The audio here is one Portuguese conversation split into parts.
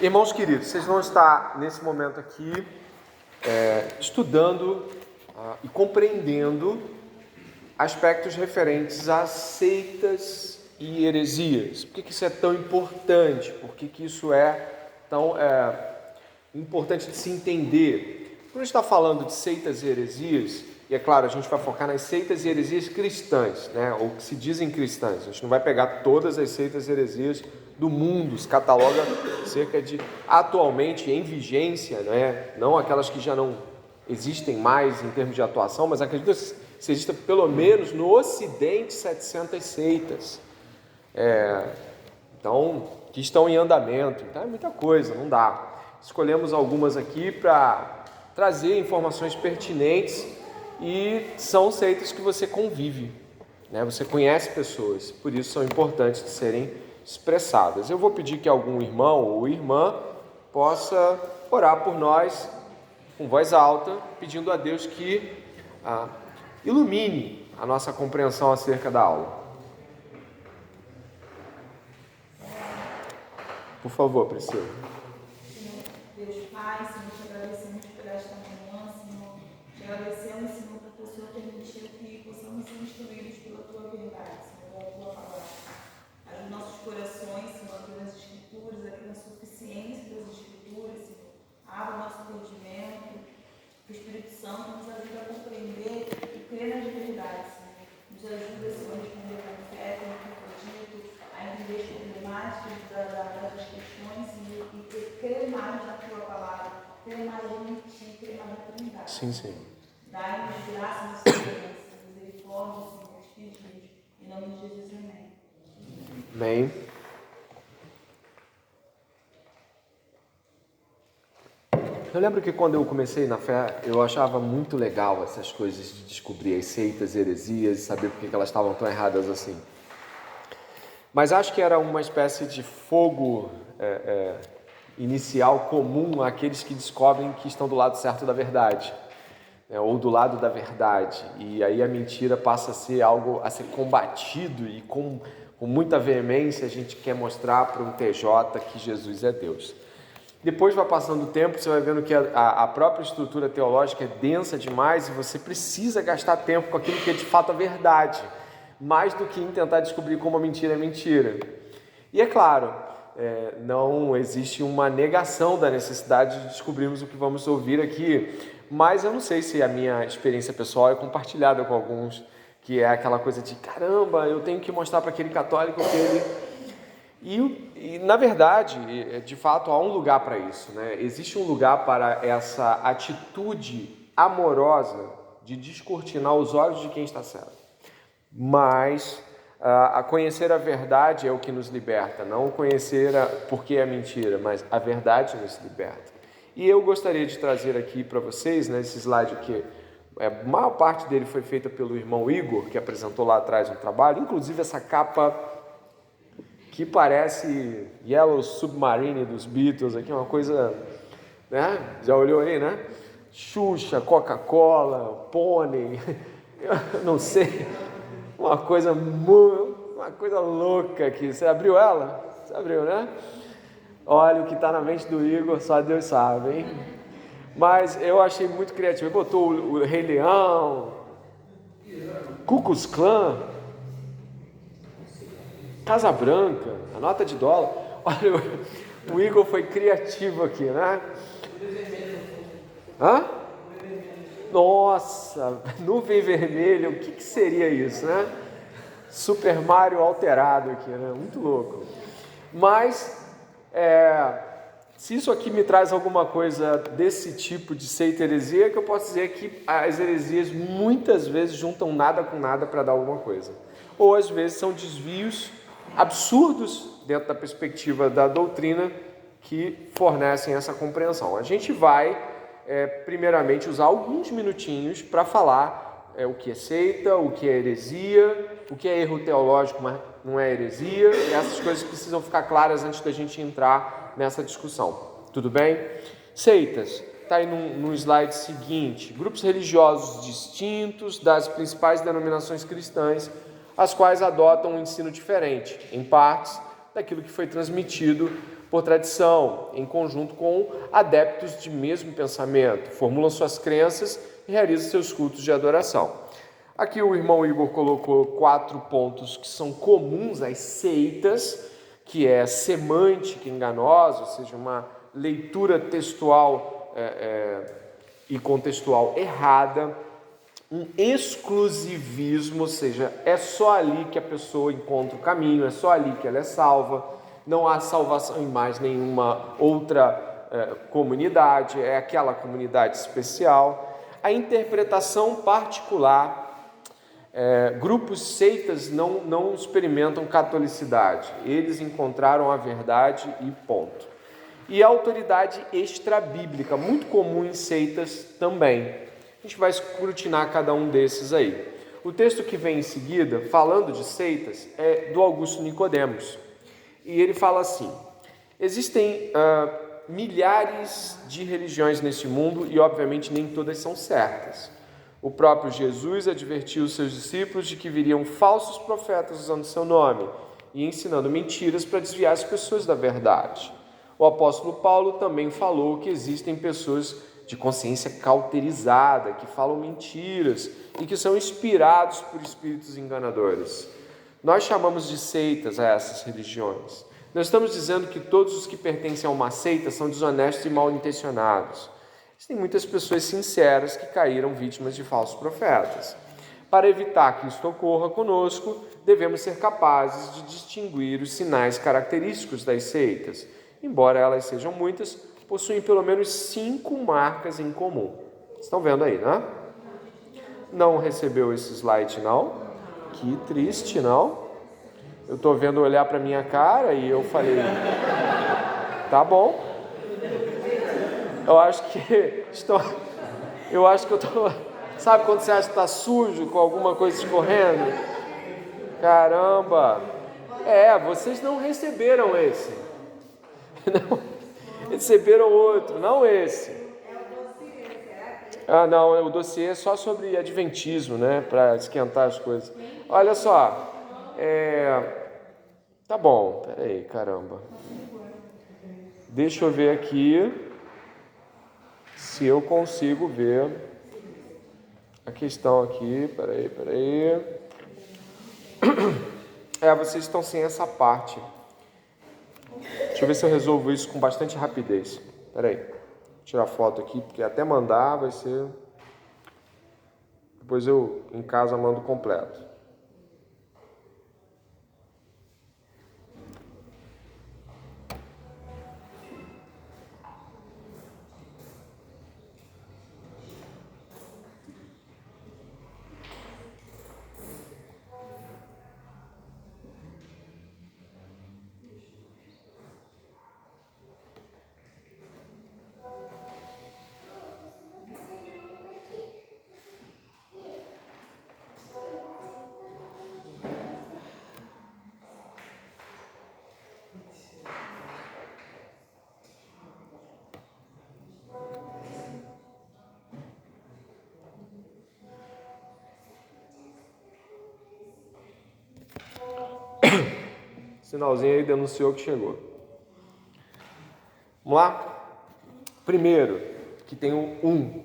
Irmãos queridos, vocês vão estar nesse momento aqui estudando e compreendendo aspectos referentes a seitas e heresias. Por que isso é tão importante? Por que isso é tão importante de se entender? Quando a gente está falando de seitas e heresias, e é claro, a gente vai focar nas seitas e heresias cristãs, né? Ou que se dizem cristãs. A gente não vai pegar todas as seitas e heresias do mundo, se cataloga cerca de, atualmente, em vigência, né? Não aquelas que já não existem mais em termos de atuação, mas acredito que se exista pelo menos no Ocidente 700 seitas. Então, que estão em andamento. Então é muita coisa, não dá. Escolhemos algumas aqui para trazer informações pertinentes e são seitas que você convive, né? Você conhece pessoas, por isso são importantes de serem expressadas. Eu vou pedir que algum irmão ou irmã possa orar por nós com voz alta, pedindo a Deus que ilumine a nossa compreensão acerca da aula. Por favor, Priscila. Deus Pai, Senhor, te agradecemos por esta manhã, Senhor. Te agradecemos, Senhor, porque o Senhor permitiu que possamos ser instruídos pela Tua verdade, Senhor, pela Tua palavra. Ajude nossos corações, Senhor, aqui nas Escrituras, aqui na suficiência das Escrituras, Senhor. Abra o nosso entendimento, que o Espírito Santo nos ajude a compreender e crer nas verdades, Senhor. Nos ajuda, Senhor, a responder com fé, como foi dito, a entender as problemáticas das questões e crer mais na Tua palavra, crer mais em Ti, crer mais na Trindade. Sim, sim. Dai-nos graça na esperança, misericórdia, Senhor, te pedimos. Em nome de Jesus, amém. Amém. Eu lembro que quando eu comecei na fé, eu achava muito legal essas coisas de descobrir as seitas, heresias, saber por que elas estavam tão erradas assim. Mas acho que era uma espécie de fogo inicial comum àqueles que descobrem que estão do lado certo da verdade, né, ou do lado da verdade. E aí a mentira passa a ser algo a ser combatido e com muita veemência a gente quer mostrar para um TJ que Jesus é Deus. Depois vai passando o tempo, você vai vendo que a própria estrutura teológica é densa demais e você precisa gastar tempo com aquilo que é de fato a verdade, mais do que em tentar descobrir como a mentira é mentira. E é claro, não existe uma negação da necessidade de descobrirmos o que vamos ouvir aqui, mas eu não sei se a minha experiência pessoal é compartilhada com alguns, que é aquela coisa de caramba, eu tenho que mostrar para aquele católico que ele... E, na verdade, de fato, há um lugar para isso, né? Existe um lugar para essa atitude amorosa de descortinar os olhos de quem está certo. Mas a conhecer a verdade é o que nos liberta, não conhecer porque é mentira, mas a verdade nos liberta. E eu gostaria de trazer aqui para vocês, né, esse slide que a maior parte dele foi feita pelo irmão Igor, que apresentou lá atrás um trabalho, inclusive essa capa que parece Yellow Submarine dos Beatles, aqui uma coisa, né? Já olhou aí, né? Xuxa, Coca-Cola, Pônei, eu não sei, uma coisa louca aqui. Você abriu ela? Você abriu, né? Olha o que está na mente do Igor, só Deus sabe, hein? Mas eu achei muito criativo. Ele botou o Rei Leão, Ku Klux Klan, Casa Branca, a nota de dólar. Olha, o Igor foi criativo aqui, né? Hã? Nossa, nuvem vermelha, o que seria isso, né? Super Mario alterado aqui, né? Muito louco. Mas, se isso aqui me traz alguma coisa desse tipo de seita heresia, que eu posso dizer que as heresias muitas vezes juntam nada com nada para dar alguma coisa. Ou às vezes são desvios absurdos dentro da perspectiva da doutrina que fornecem essa compreensão. A gente vai, primeiramente, usar alguns minutinhos para falar o que é seita, o que é heresia, o que é erro teológico, mas não é heresia. Essas coisas precisam ficar claras antes da gente entrar nessa discussão. Tudo bem? Seitas. Está aí no slide seguinte. Grupos religiosos distintos das principais denominações cristãs, as quais adotam um ensino diferente, em partes, daquilo que foi transmitido por tradição, em conjunto com adeptos de mesmo pensamento, formulam suas crenças e realizam seus cultos de adoração. Aqui o irmão Igor colocou 4 pontos que são comuns às seitas, que é semântica enganosa, ou seja, uma leitura textual e contextual errada, um exclusivismo, ou seja, é só ali que a pessoa encontra o caminho, é só ali que ela é salva, não há salvação em mais nenhuma outra comunidade, é aquela comunidade especial. A interpretação particular, grupos seitas não experimentam catolicidade, eles encontraram a verdade e ponto. E a autoridade extrabíblica, muito comum em seitas também. A gente vai escrutinar cada um desses aí. O texto que vem em seguida, falando de seitas, é do Augusto Nicodemos. E ele fala assim: existem milhares de religiões nesse mundo e, obviamente, nem todas são certas. O próprio Jesus advertiu os seus discípulos de que viriam falsos profetas usando seu nome e ensinando mentiras para desviar as pessoas da verdade. O apóstolo Paulo também falou que existem pessoas de consciência cauterizada, que falam mentiras e que são inspirados por espíritos enganadores. Nós chamamos de seitas a essas religiões. Nós estamos dizendo que todos os que pertencem a uma seita são desonestos e mal intencionados. Existem muitas pessoas sinceras que caíram vítimas de falsos profetas. Para evitar que isto ocorra conosco, devemos ser capazes de distinguir os sinais característicos das seitas. Embora elas sejam muitas, possuem pelo menos 5 marcas em comum. Estão vendo aí, né? Não recebeu esse slide, não? Que triste, não? Eu estou vendo olhar para minha cara e eu falei, tá bom. Eu acho que eu estou... Sabe quando você acha que está sujo com alguma coisa escorrendo? Caramba! Vocês não receberam esse. Não, receberam outro, não esse. Não, o dossiê é só sobre adventismo, né? Para esquentar as coisas. Olha só, tá bom, peraí, caramba. Deixa eu ver aqui se eu consigo ver a questão aqui, peraí. Vocês estão sem essa parte. Deixa eu ver se eu resolvo isso com bastante rapidez. Peraí, vou tirar foto aqui, porque até mandar vai ser... Depois eu, em casa, mando completo. Sinalzinho aí denunciou que chegou. Vamos lá? Primeiro, que tem um.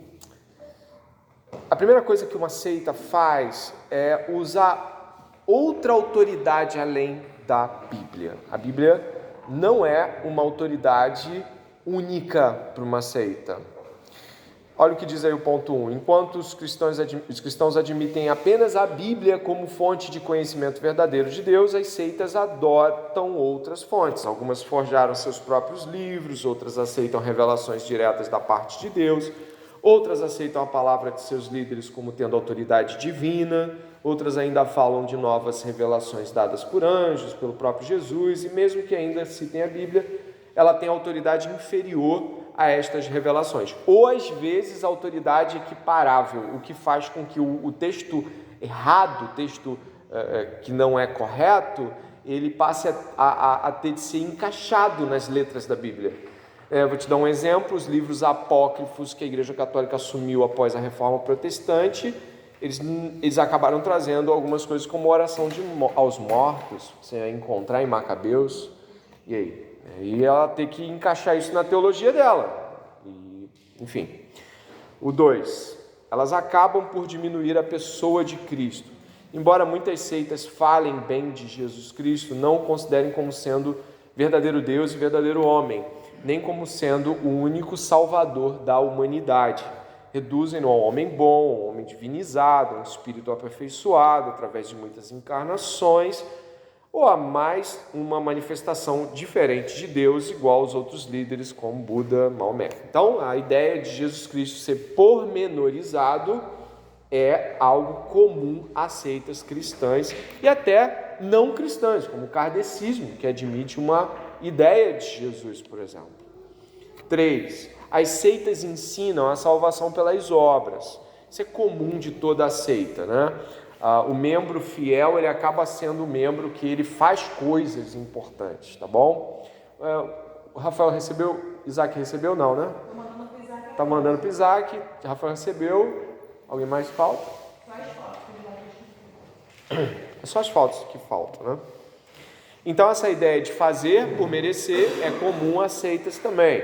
A primeira coisa que uma seita faz é usar outra autoridade além da Bíblia. A Bíblia não é uma autoridade única para uma seita. Olha o que diz aí o ponto 1. Enquanto os cristãos admitem apenas a Bíblia como fonte de conhecimento verdadeiro de Deus, as seitas adotam outras fontes. Algumas forjaram seus próprios livros, outras aceitam revelações diretas da parte de Deus, outras aceitam a palavra de seus líderes como tendo autoridade divina, outras ainda falam de novas revelações dadas por anjos, pelo próprio Jesus, e mesmo que ainda citem a Bíblia, ela tem autoridade inferior a estas revelações, ou às vezes autoridade equiparável, o que faz com que o texto errado, o texto que não é correto, ele passe a ter de ser encaixado nas letras da Bíblia. Vou te dar um exemplo: os livros apócrifos que a Igreja Católica assumiu após a Reforma Protestante, eles acabaram trazendo algumas coisas como oração aos mortos, você vai encontrar em Macabeus, e aí? E ela tem que encaixar isso na teologia dela. Enfim. O 2. Elas acabam por diminuir a pessoa de Cristo. Embora muitas seitas falem bem de Jesus Cristo, não o considerem como sendo verdadeiro Deus e verdadeiro homem, nem como sendo o único salvador da humanidade. Reduzem-no ao homem bom, ao homem divinizado, a um espírito aperfeiçoado através de muitas encarnações, ou a mais uma manifestação diferente de Deus, igual aos outros líderes como Buda, Maomé. Então, a ideia de Jesus Cristo ser pormenorizado é algo comum a seitas cristãs e até não cristãs, como o kardecismo, que admite uma ideia de Jesus, por exemplo. 3. As seitas ensinam a salvação pelas obras. Isso é comum de toda a seita, né? O membro fiel, ele acaba sendo o membro que ele faz coisas importantes, tá bom? O Rafael recebeu, Isaac recebeu? Não, né? Tá mandando pro Isaac, Rafael recebeu. Alguém mais falta? É só as faltas que faltam, né? Então essa ideia de fazer por merecer é comum a seitas também.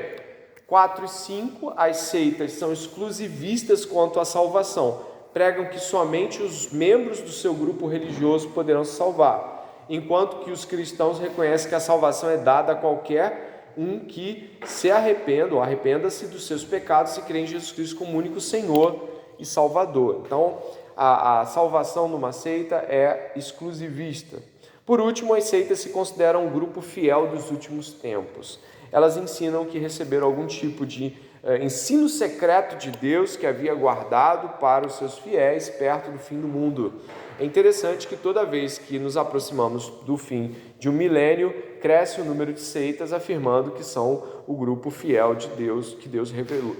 4 e 5, as seitas são exclusivistas quanto à salvação. Pregam que somente os membros do seu grupo religioso poderão se salvar, enquanto que os cristãos reconhecem que a salvação é dada a qualquer um que se arrependa ou arrependa-se dos seus pecados e crê em Jesus Cristo como único Senhor e Salvador. Então, a salvação numa seita é exclusivista. Por último, as seitas se consideram um grupo fiel dos últimos tempos. Elas ensinam que receberam algum tipo de ensino secreto de Deus que havia guardado para os seus fiéis perto do fim do mundo. É interessante que toda vez que nos aproximamos do fim de um milênio, cresce o número de seitas afirmando que são o grupo fiel de Deus, que Deus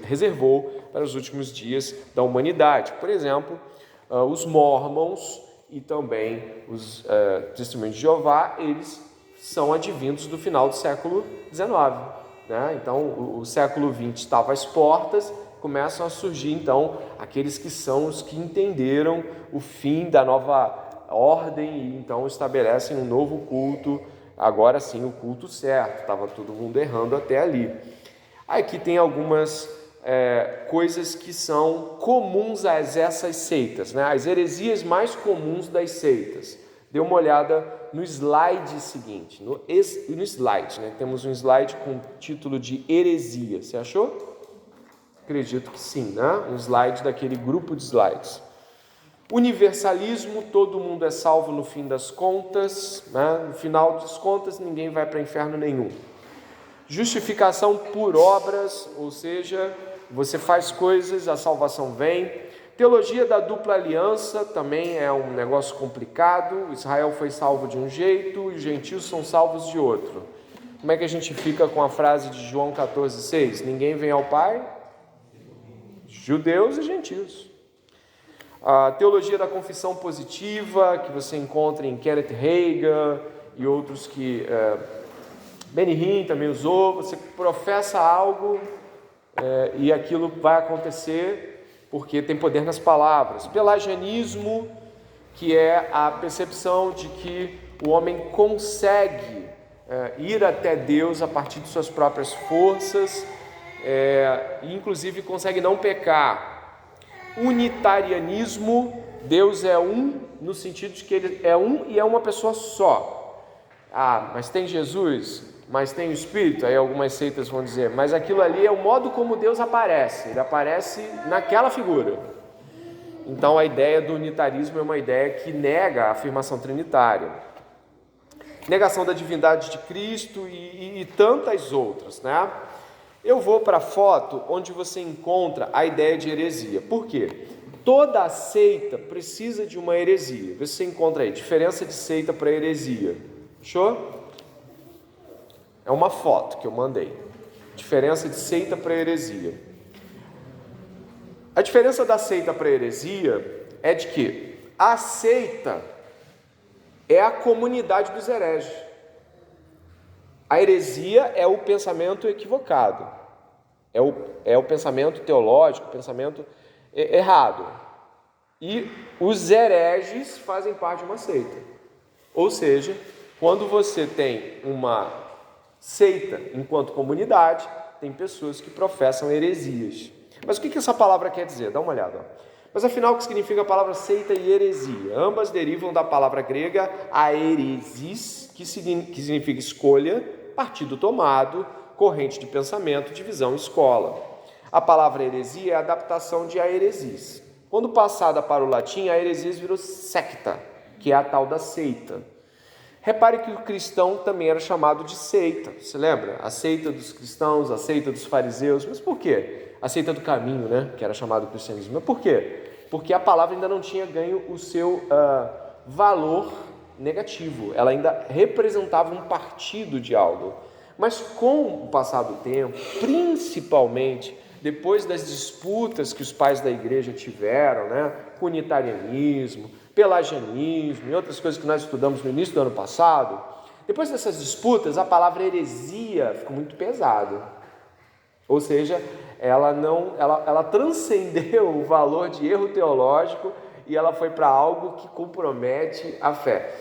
reservou para os últimos dias da humanidade. Por exemplo, os Mormons e também os Testemunhos de Jeová, eles são advindos do final do século XIX. Né? Então, o século XX estava às portas, começam a surgir, então, aqueles que são os que entenderam o fim da nova ordem e, então, estabelecem um novo culto, agora sim, o culto certo, estava todo mundo errando até ali. Aqui tem algumas coisas que são comuns a essas seitas, né? As heresias mais comuns das seitas. Dê uma olhada no slide seguinte, no slide, né? Temos um slide com o título de heresia, você achou? Acredito que sim, né? Um slide daquele grupo de slides. Universalismo, todo mundo é salvo no fim das contas, né? No final das contas ninguém vai para inferno nenhum. Justificação por obras, ou seja, você faz coisas, a salvação vem. Teologia da dupla aliança também é um negócio complicado. Israel foi salvo de um jeito e os gentios são salvos de outro. Como é que a gente fica com a frase de João 14,6? Ninguém vem ao Pai? Judeus e gentios. A teologia da confissão positiva, que você encontra em Kenneth Hagin e outros que Benny Hinn também usou. Você professa algo e aquilo vai acontecer porque tem poder nas palavras. Pelagianismo, que é a percepção de que o homem consegue ir até Deus a partir de suas próprias forças, e inclusive consegue não pecar. Unitarianismo, Deus é um, no sentido de que ele é um e é uma pessoa só. Mas tem Jesus, mas tem o Espírito, aí algumas seitas vão dizer, mas aquilo ali é o modo como Deus aparece, ele aparece naquela figura. Então a ideia do unitarismo é uma ideia que nega a afirmação trinitária. Negação da divindade de Cristo e tantas outras, né? Eu vou para a foto onde você encontra a ideia de heresia. Por quê? Toda seita precisa de uma heresia. Você encontra aí, diferença de seita para heresia. Fechou? É uma foto que eu mandei. Diferença de seita para heresia. A diferença da seita para heresia é de que a seita é a comunidade dos hereges. A heresia é o pensamento equivocado, é o pensamento teológico, o pensamento errado. E os hereges fazem parte de uma seita. Ou seja, quando você tem uma seita. Enquanto comunidade, tem pessoas que professam heresias. Mas o que essa palavra quer dizer? Dá uma olhada. Mas afinal, o que significa a palavra seita e heresia? Ambas derivam da palavra grega aeresis, que significa escolha, partido tomado, corrente de pensamento, divisão, escola. A palavra heresia é a adaptação de aeresis. Quando passada para o latim, a heresis virou secta, que é a tal da seita. Repare que o cristão também era chamado de seita. Você lembra? A seita dos cristãos, a seita dos fariseus. Mas por quê? A seita do caminho, né? Que era chamado cristianismo. Mas por quê? Porque a palavra ainda não tinha ganho o seu valor negativo. Ela ainda representava um partido de algo. Mas com o passar do tempo, principalmente depois das disputas que os pais da igreja tiveram, né, com unitarianismo, pelagianismo e outras coisas que nós estudamos no início do ano passado, depois dessas disputas, a palavra heresia ficou muito pesada. Ou seja, ela transcendeu o valor de erro teológico e ela foi para algo que compromete a fé.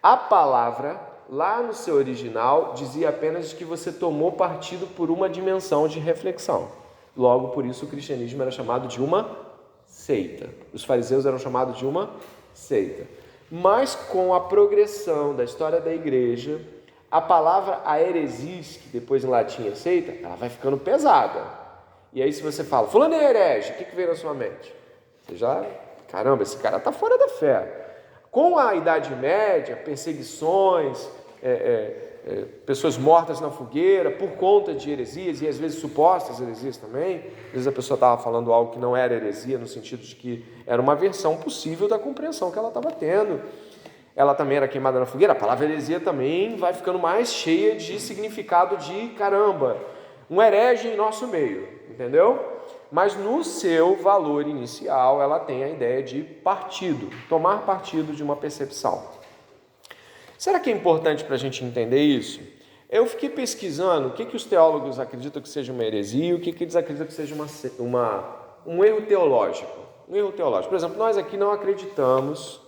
A palavra, lá no seu original, dizia apenas que você tomou partido por uma dimensão de reflexão. Logo, por isso, o cristianismo era chamado de uma seita. Os fariseus eram chamados de uma seita. Mas com a progressão da história da igreja, a palavra aeresis, que depois em latim é seita, ela vai ficando pesada. E aí se você fala, fulano é herege, o que vem na sua mente? Você já, caramba, esse cara está fora da fé. Com a Idade Média, perseguições, pessoas mortas na fogueira por conta de heresias, e às vezes supostas heresias também. Às vezes a pessoa estava falando algo que não era heresia, no sentido de que era uma versão possível da compreensão que ela estava tendo. Ela também era queimada na fogueira. A palavra heresia também vai ficando mais cheia de significado de caramba, um herege em nosso meio, entendeu? Mas no seu valor inicial ela tem a ideia de partido, tomar partido de uma percepção. Será que é importante para a gente entender isso? Eu fiquei pesquisando o que os teólogos acreditam que seja uma heresia e o que eles acreditam que seja um erro teológico. Um erro teológico. Por exemplo, nós aqui não acreditamos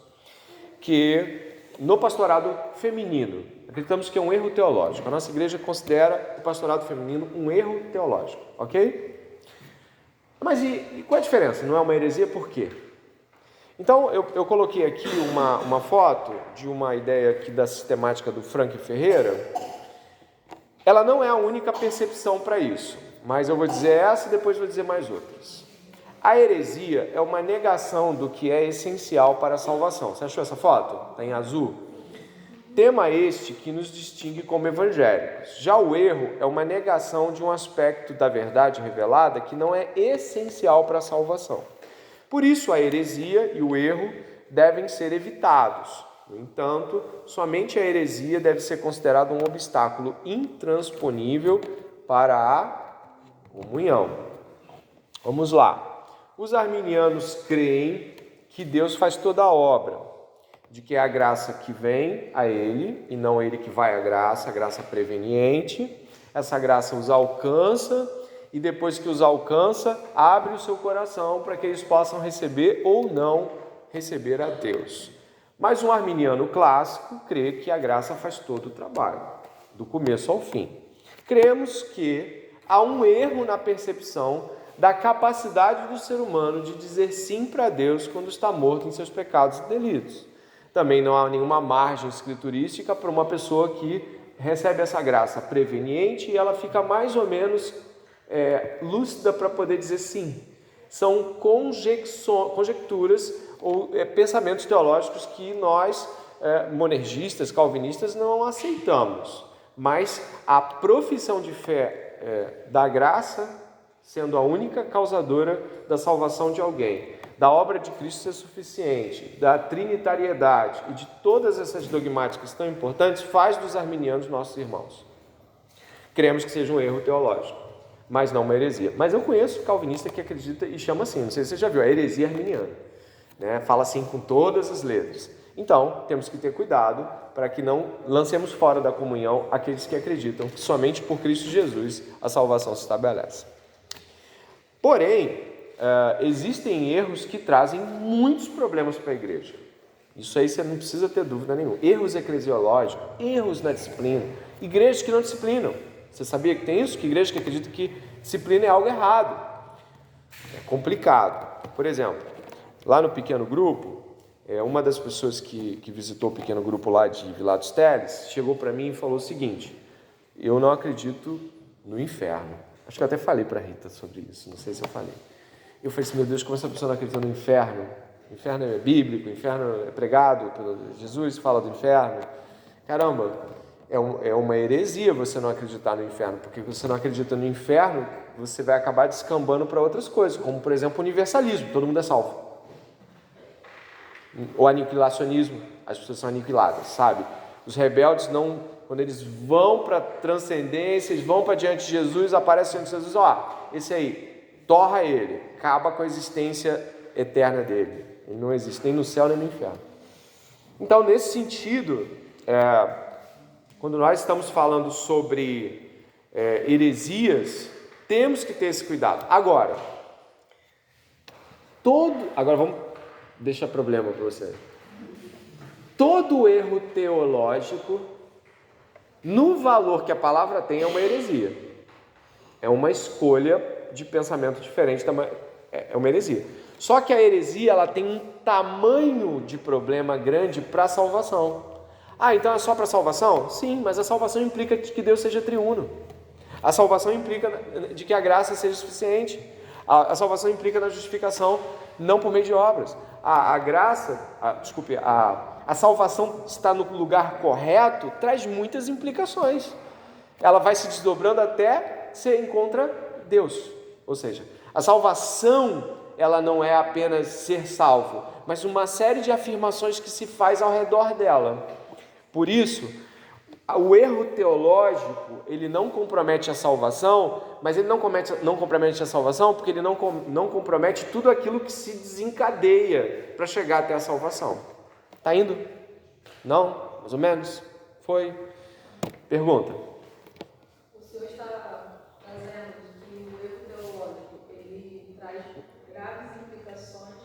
que no pastorado feminino, acreditamos que é um erro teológico. A nossa igreja considera o pastorado feminino um erro teológico, ok? Mas e qual a diferença? Não é uma heresia por quê? Então, eu coloquei aqui uma foto de uma ideia aqui da sistemática do Frank Ferreira. Ela não é a única percepção para isso, mas eu vou dizer essa e depois vou dizer mais outras. A heresia é uma negação do que é essencial para a salvação. Você achou essa foto? Está em azul. Tema este que nos distingue como evangélicos. Já o erro é uma negação de um aspecto da verdade revelada que não é essencial para a salvação. Por isso, a heresia e o erro devem ser evitados. No entanto, somente a heresia deve ser considerada um obstáculo intransponível para a comunhão. Vamos lá. Os arminianos creem que Deus faz toda a obra, de que é a graça que vem a ele e não ele que vai à graça, a graça preveniente. Essa graça os alcança e depois que os alcança, abre o seu coração para que eles possam receber ou não receber a Deus. Mas um arminiano clássico crê que a graça faz todo o trabalho, do começo ao fim. Cremos que há um erro na percepção da capacidade do ser humano de dizer sim para Deus quando está morto em seus pecados e delitos. Também não há nenhuma margem escriturística para uma pessoa que recebe essa graça preveniente e ela fica mais ou menos lúcida para poder dizer sim. São conjecturas ou pensamentos teológicos que nós, monergistas, calvinistas, não aceitamos. Mas a profissão de fé da graça sendo a única causadora da salvação de alguém, da obra de Cristo ser suficiente, da trinitariedade e de todas essas dogmáticas tão importantes, faz dos arminianos nossos irmãos. Cremos que seja um erro teológico, mas não uma heresia. Mas eu conheço calvinista que acredita e chama assim, não sei se você já viu, a heresia arminiana, né? Fala assim com todas as letras. Então, temos que ter cuidado para que não lancemos fora da comunhão aqueles que acreditam que somente por Cristo Jesus a salvação se estabelece. Porém, existem erros que trazem muitos problemas para a igreja. Isso aí você não precisa ter dúvida nenhuma. Erros eclesiológicos, erros na disciplina, Igrejas que não disciplinam. Você sabia que tem isso? Que igrejas que acreditam que disciplina é algo errado. É complicado. Por exemplo, lá no pequeno grupo, uma das pessoas que visitou o pequeno grupo lá de Vila dos Teles chegou para mim e falou o seguinte: eu não acredito no inferno. Acho que eu até falei para a Rita sobre isso, não sei se eu falei. Eu falei assim: meu Deus, como essa pessoa não acredita no inferno? O inferno é bíblico, o inferno é pregado por Jesus, fala do inferno. Caramba, é uma heresia você não acreditar no inferno, porque você não acredita no inferno, você vai acabar descambando para outras coisas, como por exemplo o universalismo, todo mundo é salvo. O aniquilacionismo, as pessoas são aniquiladas, sabe? Os rebeldes não, quando eles vão para a transcendência, eles vão para diante de Jesus, aparece diante de Jesus, esse aí, torra ele, acaba com a existência eterna dele. Ele não existe nem no céu nem no inferno. Então, nesse sentido, quando nós estamos falando sobre heresias, temos que ter esse cuidado. Agora vamos deixar problema para você. Todo erro teológico, no valor que a palavra tem, é uma heresia. É uma escolha de pensamento diferente, é uma heresia. Só que a heresia, ela tem um tamanho de problema grande para a salvação. Então é só para a salvação? Sim, mas a salvação implica que Deus seja triuno. A salvação implica de que a graça seja suficiente. A salvação implica na justificação, não por meio de obras. A salvação está no lugar correto, traz muitas implicações. Ela vai se desdobrando até você encontra Deus. Ou seja, a salvação, ela não é apenas ser salvo, mas uma série de afirmações que se faz ao redor dela. Por isso, o erro teológico, ele não compromete a salvação, mas ele não compromete a salvação porque ele não compromete tudo aquilo que se desencadeia para chegar até a salvação. Tá indo? Não? Mais ou menos? Foi? Pergunta. O senhor está trazendo que o erro teológico, ele traz graves implicações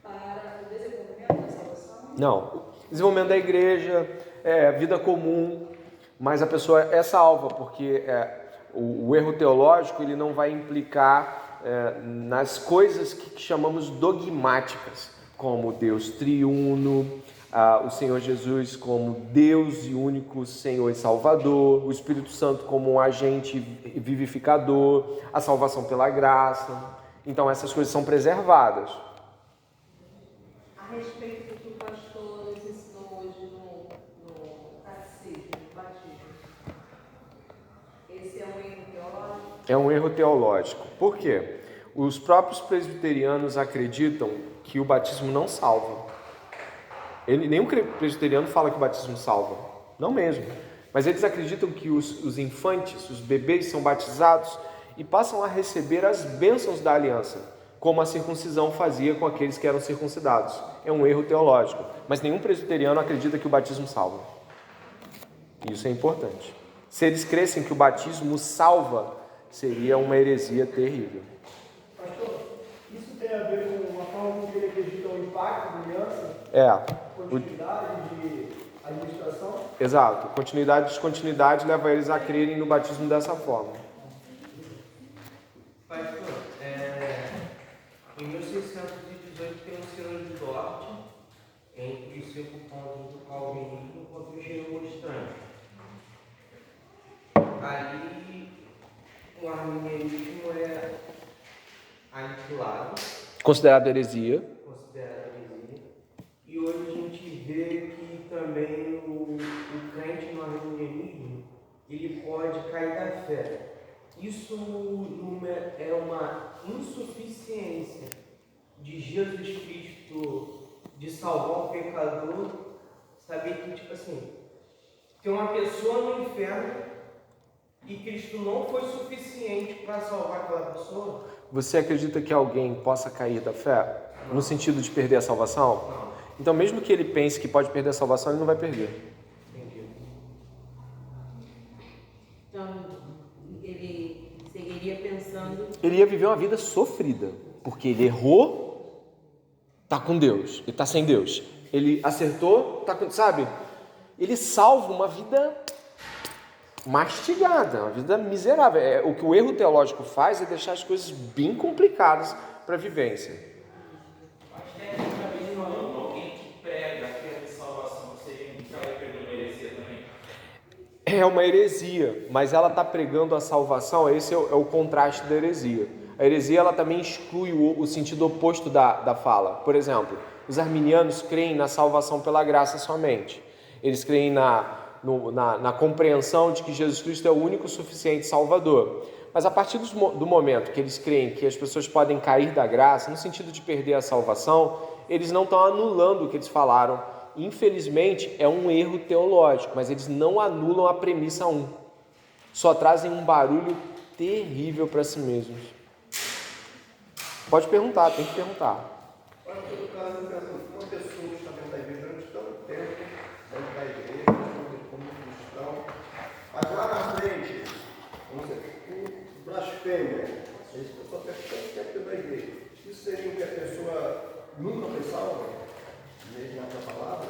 para o desenvolvimento da salvação? Não. Desenvolvimento da igreja, vida comum, mas a pessoa é salva, porque o erro teológico, ele não vai implicar nas coisas que chamamos dogmáticas, como Deus triuno, o Senhor Jesus como Deus e único Senhor e Salvador, o Espírito Santo como um agente vivificador, a salvação pela graça. Então essas coisas são preservadas. A respeito do que o pastor nos ensinou hoje no catecismo, no batismo, esse é um erro teológico? É um erro teológico. Por quê? Os próprios presbiterianos acreditam que o batismo não salva. Nenhum presbiteriano fala que o batismo salva. Não mesmo. Mas eles acreditam que os infantes, os bebês são batizados e passam a receber as bênçãos da aliança, como a circuncisão fazia com aqueles que eram circuncidados. É um erro teológico. Mas nenhum presbiteriano acredita que o batismo salva. Isso é importante. Se eles crescem que o batismo salva, seria uma heresia terrível. Pastor, isso tem a ver com a forma como ele acredita no impacto da aliança? Continuidade de administração? Exato. Continuidade e descontinuidade leva eles a crerem no batismo dessa forma. Pastor, em 1618 tem um Sino de Dort entre os 5 pontos do calvinismo contra o engenho estranho. Ali o arminianismo é aniquilado, Considerado heresia. E hoje a gente vê que também o crente no arminianismo, ele pode cair da fé. Isso é uma insuficiência de Jesus Cristo de salvar o pecador. Saber que, tipo assim, tem uma pessoa no inferno e Cristo não foi suficiente para salvar aquela pessoa. Você acredita que alguém possa cair da fé? Não. No sentido de perder a salvação? Não. Então, mesmo que ele pense que pode perder a salvação, ele não vai perder. Entendi. Então, ele seguiria pensando... Ele ia viver uma vida sofrida, porque ele errou, está com Deus, ele está sem Deus. Ele acertou, está com... Sabe? Ele salva uma vida mastigada, uma vida miserável. O que o erro teológico faz é deixar as coisas bem complicadas para a vivência. Mas tecnicamente falando, alguém que prega a fé de salvação seria uma heresia também? É uma heresia, mas ela está pregando a salvação. Esse é o contraste da heresia. A heresia ela também exclui o sentido oposto da fala. Por exemplo, os arminianos creem na salvação pela graça somente. Eles creem na compreensão de que Jesus Cristo é o único suficiente Salvador. Mas a partir do momento que eles creem que as pessoas podem cair da graça, no sentido de perder a salvação, eles não estão anulando o que eles falaram. Infelizmente, é um erro teológico, mas eles não anulam a premissa 1. Só trazem um barulho terrível para si mesmos. Pode perguntar, tem que perguntar. Olha, no caso, uma pessoa que está dentro da igreja durante tanto tempo, dentro da igreja, como cristão, mas lá na frente, vamos dizer, blasfêmia, a pessoa está tanto tempo dentro da igreja, isso seria o que a pessoa nunca foi salva, mesmo na palavra?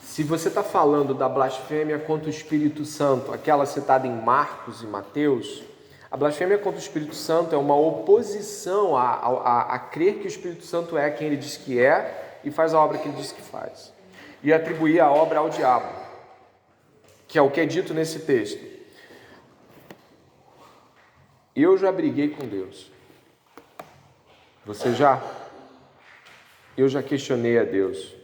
Se você está falando da blasfêmia contra o Espírito Santo, aquela citada em Marcos e Mateus, a blasfêmia contra o Espírito Santo é uma oposição a crer que o Espírito Santo é quem ele diz que é e faz a obra que ele diz que faz. E atribuir a obra ao diabo, que é o que é dito nesse texto. Eu já briguei com Deus. Você já? Eu já questionei a Deus.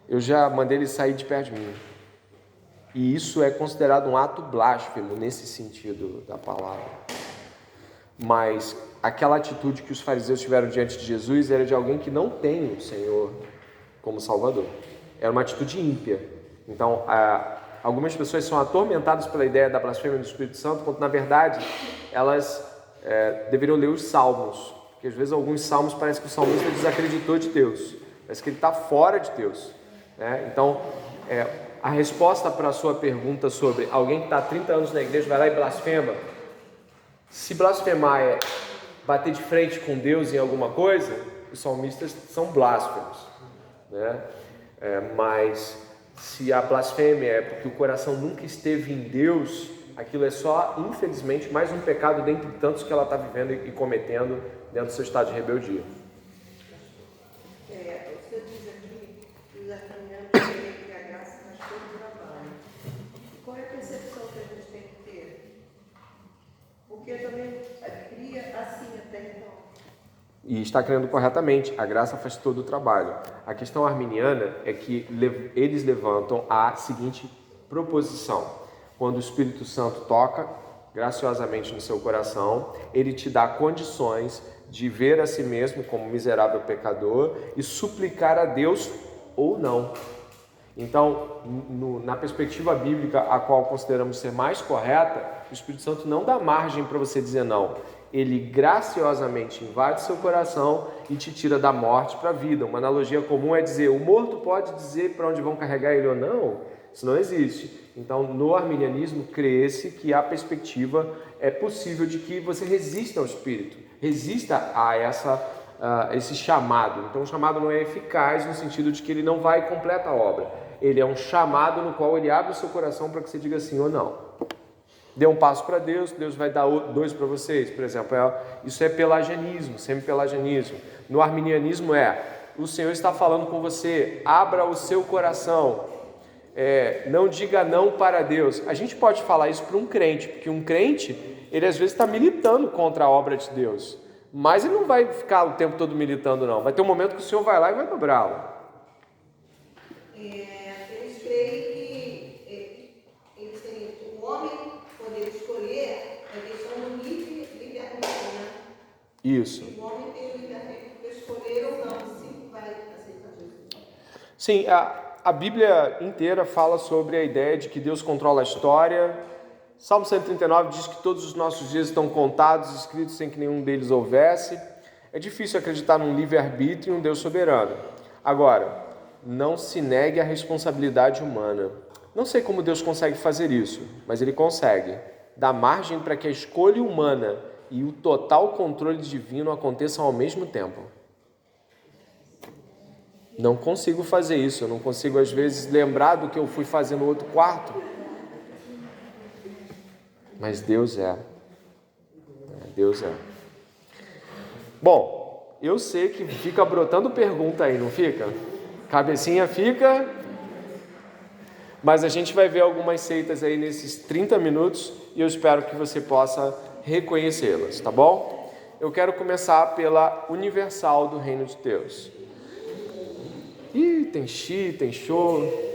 Eu já mandei ele sair de perto de mim. E isso é considerado um ato blasfemo nesse sentido da palavra. Mas aquela atitude que os fariseus tiveram diante de Jesus era de alguém que não tem o Senhor como Salvador. Era uma atitude ímpia. Então, algumas pessoas são atormentadas pela ideia da blasfêmia do Espírito Santo, quando na verdade elas deveriam ler os salmos. Porque às vezes alguns salmos parece que o salmista desacreditou de Deus. Parece que ele está fora de Deus. Né? Então, a resposta para a sua pergunta sobre alguém que está há 30 anos na igreja vai lá e blasfema. Se blasfemar é bater de frente com Deus em alguma coisa, os salmistas são blasfemos. Né? Mas se a blasfêmia é porque o coração nunca esteve em Deus, aquilo é só, infelizmente, mais um pecado dentre tantos que ela está vivendo e cometendo dentro do seu estado de rebeldia. O senhor diz aqui que os arcanianos creem que a graça faz todo o trabalho. Qual é a percepção que a gente tem que ter? Porque eu também cria assim até então. E está crendo corretamente, a graça faz todo o trabalho. A questão arminiana é que eles levantam a seguinte proposição: quando o Espírito Santo toca graciosamente no seu coração, ele te dá condições de ver a si mesmo como miserável pecador e suplicar a Deus ou não. Então, na perspectiva bíblica, a qual consideramos ser mais correta, o Espírito Santo não dá margem para você dizer não. Ele graciosamente invade seu coração e te tira da morte para a vida. Uma analogia comum é dizer, o morto pode dizer para onde vão carregar ele ou não? Isso não existe. Então, no arminianismo, crê-se que a perspectiva é possível de que você resista ao Espírito, resista a esse chamado. Então, o chamado não é eficaz no sentido de que ele não vai completa a obra. Ele é um chamado no qual ele abre o seu coração para que você diga sim ou não. Dê um passo para Deus, Deus vai dar 2 para vocês, por exemplo. Isso é pelagianismo, semi-pelagianismo. No arminianismo o Senhor está falando com você, abra o seu coração, não diga não para Deus. A gente pode falar isso para um crente, porque um crente, ele às vezes está militando contra a obra de Deus, mas ele não vai ficar o tempo todo militando não, vai ter um momento que o Senhor vai lá e vai dobrá-lo. Eles creem que eles têm o homem poder escolher a questão do livre-arbítrio, né? Isso. O homem tem o livre-arbítrio para escolher ou não, se vai aceitar isso. Sim, a Bíblia inteira fala sobre a ideia de que Deus controla a história. Salmo 139 diz que todos os nossos dias estão contados, escritos sem que nenhum deles houvesse. É difícil acreditar num livre-arbítrio e um Deus soberano. Agora, não se negue à responsabilidade humana. Não sei como Deus consegue fazer isso, mas Ele consegue. Dá margem para que a escolha humana e o total controle divino aconteçam ao mesmo tempo. Não consigo fazer isso, eu não consigo às vezes lembrar do que eu fui fazer no outro quarto. mas Deus é. Deus é. Bom, eu sei que fica brotando pergunta aí, não fica? Cabecinha fica, mas a gente vai ver algumas seitas aí nesses 30 minutos e eu espero que você possa reconhecê-las, tá bom? Eu quero começar pela Universal do Reino de Deus. Ih, tem tem show.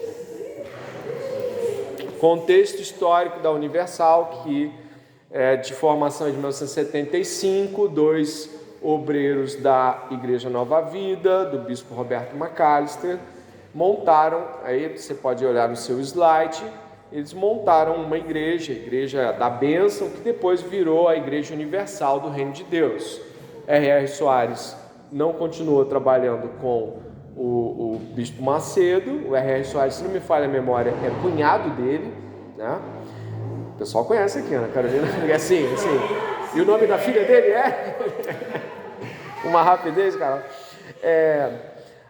Contexto histórico da Universal, que é de formação de 1975, 2 obreiros da Igreja Nova Vida, do bispo Roberto McAllister, montaram, aí você pode olhar no seu slide, eles montaram uma igreja, a Igreja da Bênção, que depois virou a Igreja Universal do Reino de Deus. R.R. Soares não continuou trabalhando com o bispo Macedo, o R.R. Soares, se não me falha a memória, é cunhado dele, né? O pessoal conhece aqui, Ana Carolina, assim. E o nome da filha dele é? Uma rapidez, cara.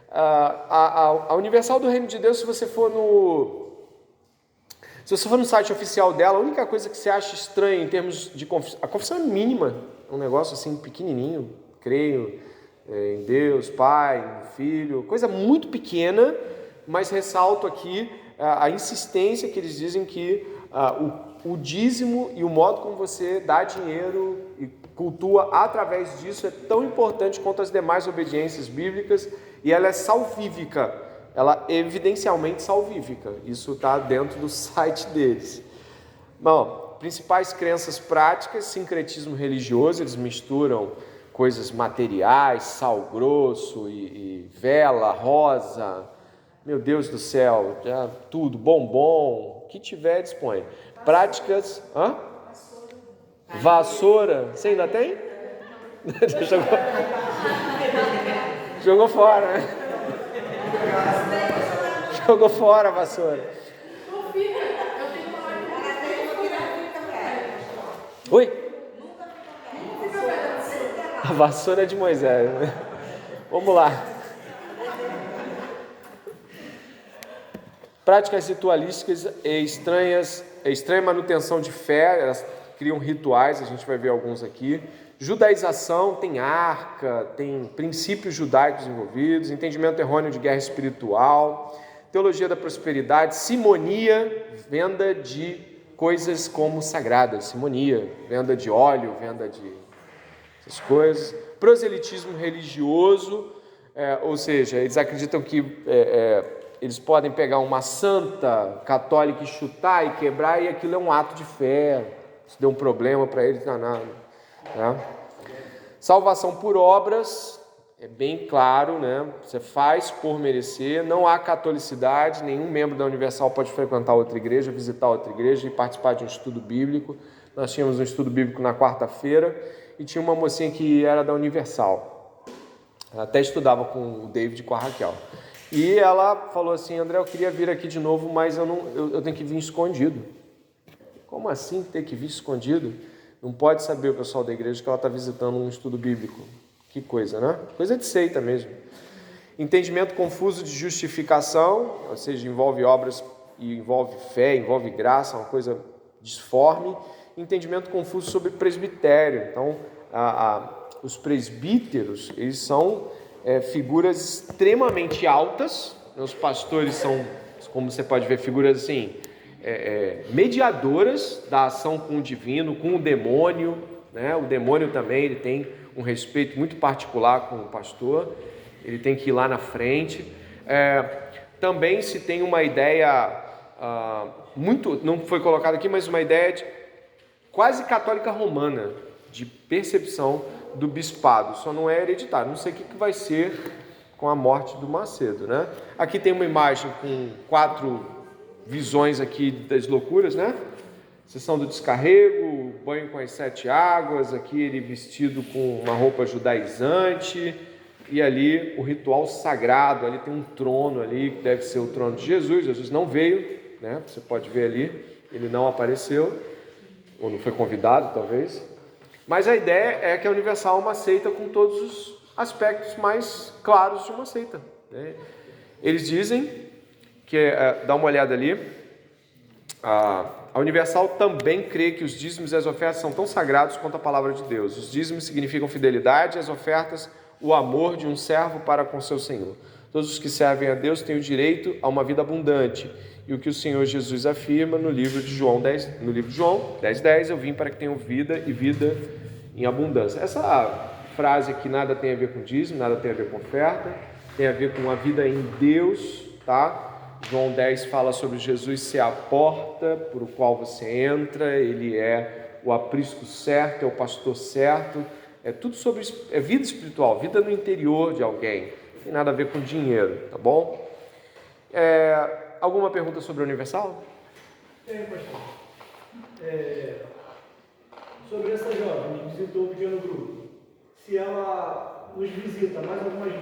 A Universal do Reino de Deus, se você for no site oficial dela, a única coisa que você acha estranha em termos de confissão, a confissão é mínima, um negócio assim pequenininho, creio em Deus, Pai, Filho, coisa muito pequena, mas ressalto aqui a insistência que eles dizem que o dízimo e o modo como você dá dinheiro e cultua através disso é tão importante quanto as demais obediências bíblicas, e ela é salvífica, ela é evidencialmente salvífica, isso está dentro do site deles. Bom, principais crenças práticas, sincretismo religioso, eles misturam coisas materiais, sal grosso e vela, rosa, meu Deus do céu, já tudo, bombom, o que tiver dispõe. Práticas, vassoura, você ainda tem? Jogou fora, né? Jogou fora a vassoura. Oi? A vassoura de Moisés, né? Vamos lá. Práticas ritualísticas e estranha manutenção de fé, elas criam rituais, a gente vai ver alguns aqui. Judaização, tem arca, tem princípios judaicos envolvidos, entendimento errôneo de guerra espiritual, teologia da prosperidade, simonia, venda de coisas como sagradas, simonia, venda de óleo, venda de essas coisas. Proselitismo religioso, ou seja, eles acreditam que eles podem pegar uma santa católica e chutar e quebrar, e aquilo é um ato de fé, se deu um problema para eles, não é nada. Tá? Salvação por obras, é bem claro, né? Você faz por merecer, não há catolicidade, nenhum membro da Universal pode frequentar outra igreja, visitar outra igreja e participar de um estudo bíblico. Nós tínhamos um estudo bíblico na quarta-feira e tinha uma mocinha que era da Universal, ela até estudava com o David e com a Raquel. E ela falou assim: André, eu queria vir aqui de novo, mas eu tenho que vir escondido. Como assim ter que vir escondido? Não pode saber o pessoal da igreja que ela está visitando um estudo bíblico. Que coisa, né? Coisa de seita mesmo. Entendimento confuso de justificação, ou seja, envolve obras e envolve fé, envolve graça, uma coisa disforme. Entendimento confuso sobre presbitério. Então, os presbíteros, eles são figuras extremamente altas. Os pastores são, como você pode ver, figuras assim, mediadoras da ação com o divino, com o demônio, né? O demônio também, ele tem um respeito muito particular com o pastor, ele tem que ir lá na frente. Também se tem uma ideia muito, não foi colocado aqui, mas uma ideia quase católica romana, de percepção do bispado, só não é hereditário. Não sei o que vai ser com a morte do Macedo, né? Aqui tem uma imagem com 4 visões aqui das loucuras, né? Sessão do descarrego, banho com as 7 águas, aqui ele vestido com uma roupa judaizante, e ali o ritual sagrado, ali tem um trono ali, que deve ser o trono de Jesus. Jesus não veio, né? Você pode ver ali, ele não apareceu, ou não foi convidado, talvez. Mas a ideia é que a Universal é uma seita com todos os aspectos mais claros de uma seita, né? Eles dizem que, dá uma olhada ali, A Universal também crê que os dízimos e as ofertas são tão sagrados quanto a palavra de Deus. Os dízimos significam fidelidade, as ofertas, o amor de um servo para com seu Senhor. Todos os que servem a Deus têm o direito a uma vida abundante. E o que o Senhor Jesus afirma no livro de João 10:10, eu vim para que tenham vida e vida em abundância. Essa frase aqui nada tem a ver com dízimo, nada tem a ver com oferta, tem a ver com a vida em Deus, tá? João 10 fala sobre Jesus ser a porta por qual você entra, ele é o aprisco certo, é o pastor certo, é tudo sobre vida espiritual, vida no interior de alguém, não tem nada a ver com dinheiro, tá bom? Alguma pergunta sobre a Universal? Tem, pastor. Sobre essa jovem que visitou o pequeno grupo, se ela nos visita mais algumas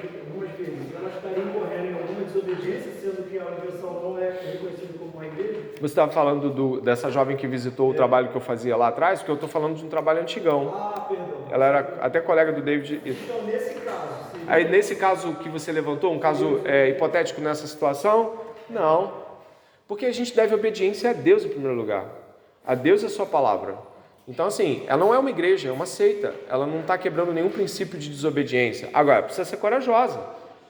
vezes, ela estaria incorrendo em alguma desobediência, sendo que a Universal não é reconhecida como uma igreja? Você estava falando dessa jovem que visitou o trabalho que eu fazia lá atrás, porque eu estou falando de um trabalho antigão. Ah, perdão. Ela era até colega do David. Então, nesse caso... Aí, nesse caso que você levantou, um caso hipotético nessa situação, não. Porque a gente deve obediência a Deus em primeiro lugar. A Deus é a sua palavra. Então, assim, ela não é uma igreja, é uma seita. Ela não está quebrando nenhum princípio de desobediência. Agora, precisa ser corajosa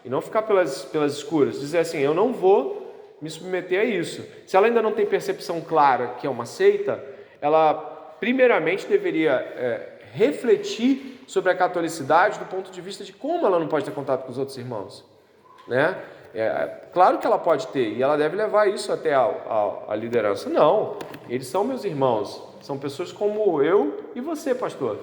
e não ficar pelas escuras. Dizer assim, eu não vou me submeter a isso. Se ela ainda não tem percepção clara que é uma seita, ela primeiramente deveria refletir sobre a catolicidade do ponto de vista de como ela não pode ter contato com os outros irmãos, né? Claro que ela pode ter, e ela deve levar isso até a liderança. Não, eles são meus irmãos, são pessoas como eu e você, pastor.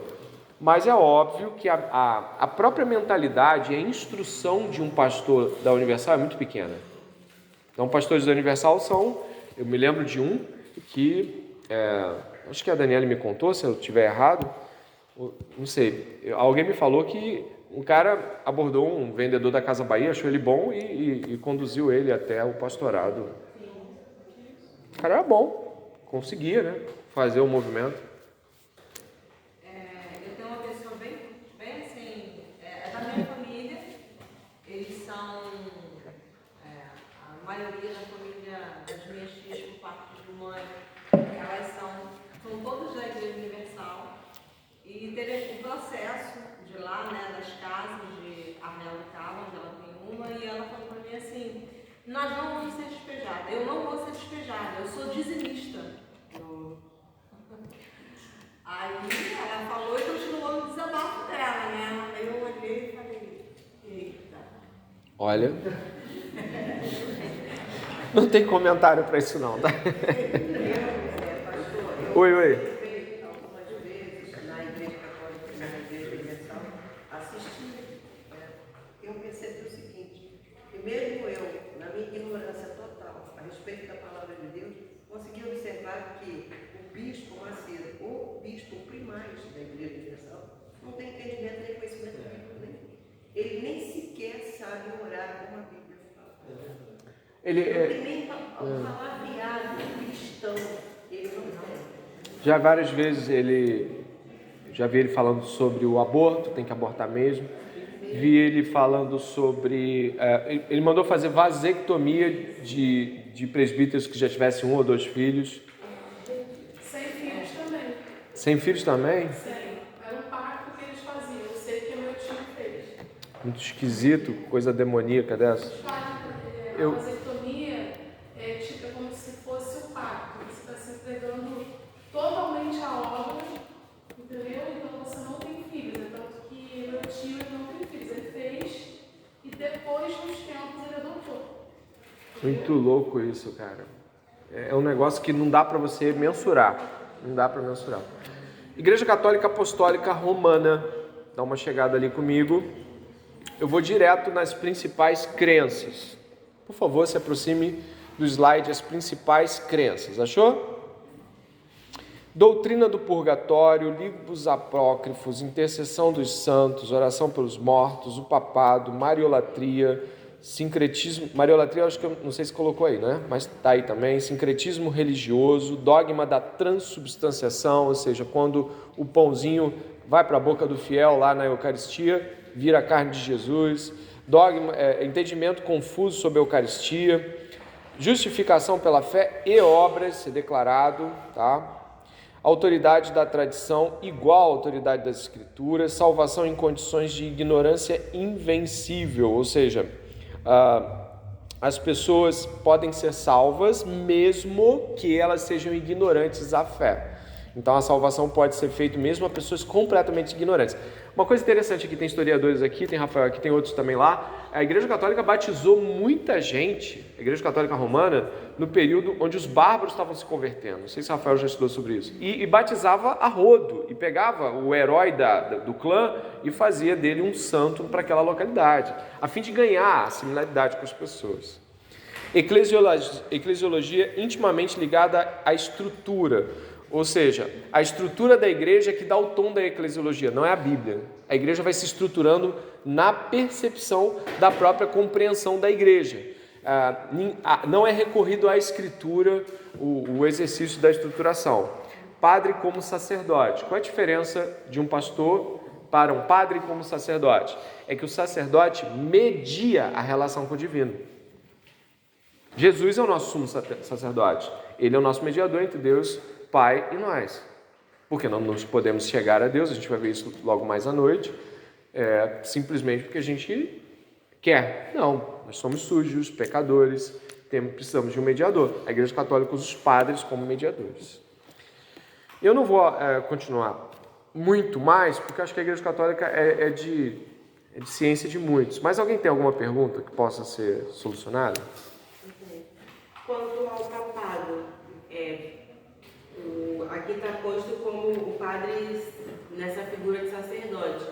Mas é óbvio que a própria mentalidade e a instrução de um pastor da Universal é muito pequena. Então, pastores da Universal eu me lembro de um que, acho que a Daniela me contou, se eu estiver errado, não sei, alguém me falou que um cara abordou um vendedor da Casa Bahia, achou ele bom e conduziu ele até o pastorado. O cara era bom, conseguia, né, fazer o movimento. Eu tenho uma pessoa bem assim, da minha família. Eles são, a maioria da família das minhas filhas, por parte de mãe, elas são todas da Igreja Universal. E teve o processo de lá, né, das casas de Arnel e Cala, onde ela tem uma, e ela falou para mim assim, nós não vamos ser despejadas, eu não vou ser despejada, eu sou dizimista. Aí ela falou e continuou no desabafo dela, né? Aí eu olhei e falei, eita. Olha, não tem comentário para isso não, tá? Oi. Mesmo eu, na minha ignorância total a respeito da palavra de Deus, consegui observar que o bispo Macedo, o bispo primaz da Igreja Universal, não tem entendimento nem conhecimento bíblico nenhum. Ele nem sequer sabe orar como a Bíblia fala. Ele não tem nem palavreado cristão, ele não tem. Já várias vezes já vi ele falando sobre o aborto, tem que abortar mesmo. Vi ele falando sobre... ele mandou fazer vasectomia de presbíteros que já tivessem 1 ou 2 filhos. Sem filhos também. Sem filhos também? Sim. Era um pacto que eles faziam. Eu sei que meu tio fez. Muito esquisito, coisa demoníaca dessa. A vasectomia é como se fosse o pacto. Você está se entregando totalmente à obra, entendeu? Então você não tem filhos. É tanto que meu tio não tem filhos. Ele fez e depois, nos tempos, ele adotou. Muito louco isso, cara. É um negócio que não dá para você mensurar. Não dá para mensurar. Igreja Católica Apostólica Romana. Dá uma chegada ali comigo. Eu vou direto nas principais crenças. Por favor, se aproxime do slide as principais crenças. Achou? Doutrina do purgatório, livros apócrifos, intercessão dos santos, oração pelos mortos, o papado, mariolatria, sincretismo... Mariolatria, acho que eu não sei se colocou aí, né? Mas está aí também. Sincretismo religioso, dogma da transubstanciação, ou seja, quando o pãozinho vai para a boca do fiel lá na Eucaristia, vira a carne de Jesus. Dogma, entendimento confuso sobre a Eucaristia. Justificação pela fé e obras, ser declarado, tá? Autoridade da tradição igual à autoridade das Escrituras, salvação em condições de ignorância invencível, ou seja, as pessoas podem ser salvas mesmo que elas sejam ignorantes à fé. Então a salvação pode ser feita mesmo a pessoas completamente ignorantes. Uma coisa interessante aqui, tem historiadores aqui, tem Rafael aqui, tem outros também lá. A Igreja Católica batizou muita gente, a Igreja Católica Romana, no período onde os bárbaros estavam se convertendo. Não sei se o Rafael já estudou sobre isso. E batizava a rodo, e pegava o herói do clã e fazia dele um santo para aquela localidade, a fim de ganhar a similaridade com as pessoas. Eclesiologia intimamente ligada à estrutura. Ou seja, a estrutura da igreja é que dá o tom da eclesiologia, não é a Bíblia. A igreja vai se estruturando na percepção da própria compreensão da igreja. Não é recorrido à escritura o exercício da estruturação. Padre como sacerdote. Qual é a diferença de um pastor para um padre como sacerdote? É que o sacerdote media a relação com o divino. Jesus é o nosso sumo sacerdote. Ele é o nosso mediador entre Deus Pai e nós, porque não nos podemos chegar a Deus, a gente vai ver isso logo mais à noite, simplesmente porque a gente quer. Não, nós somos sujos, pecadores, precisamos de um mediador. A Igreja Católica usa os padres como mediadores. Eu não vou continuar muito mais, porque acho que a Igreja Católica é de ciência de muitos. Mas alguém tem alguma pergunta que possa ser solucionada? Quanto ao papado, aqui está posto como o padre nessa figura de sacerdote.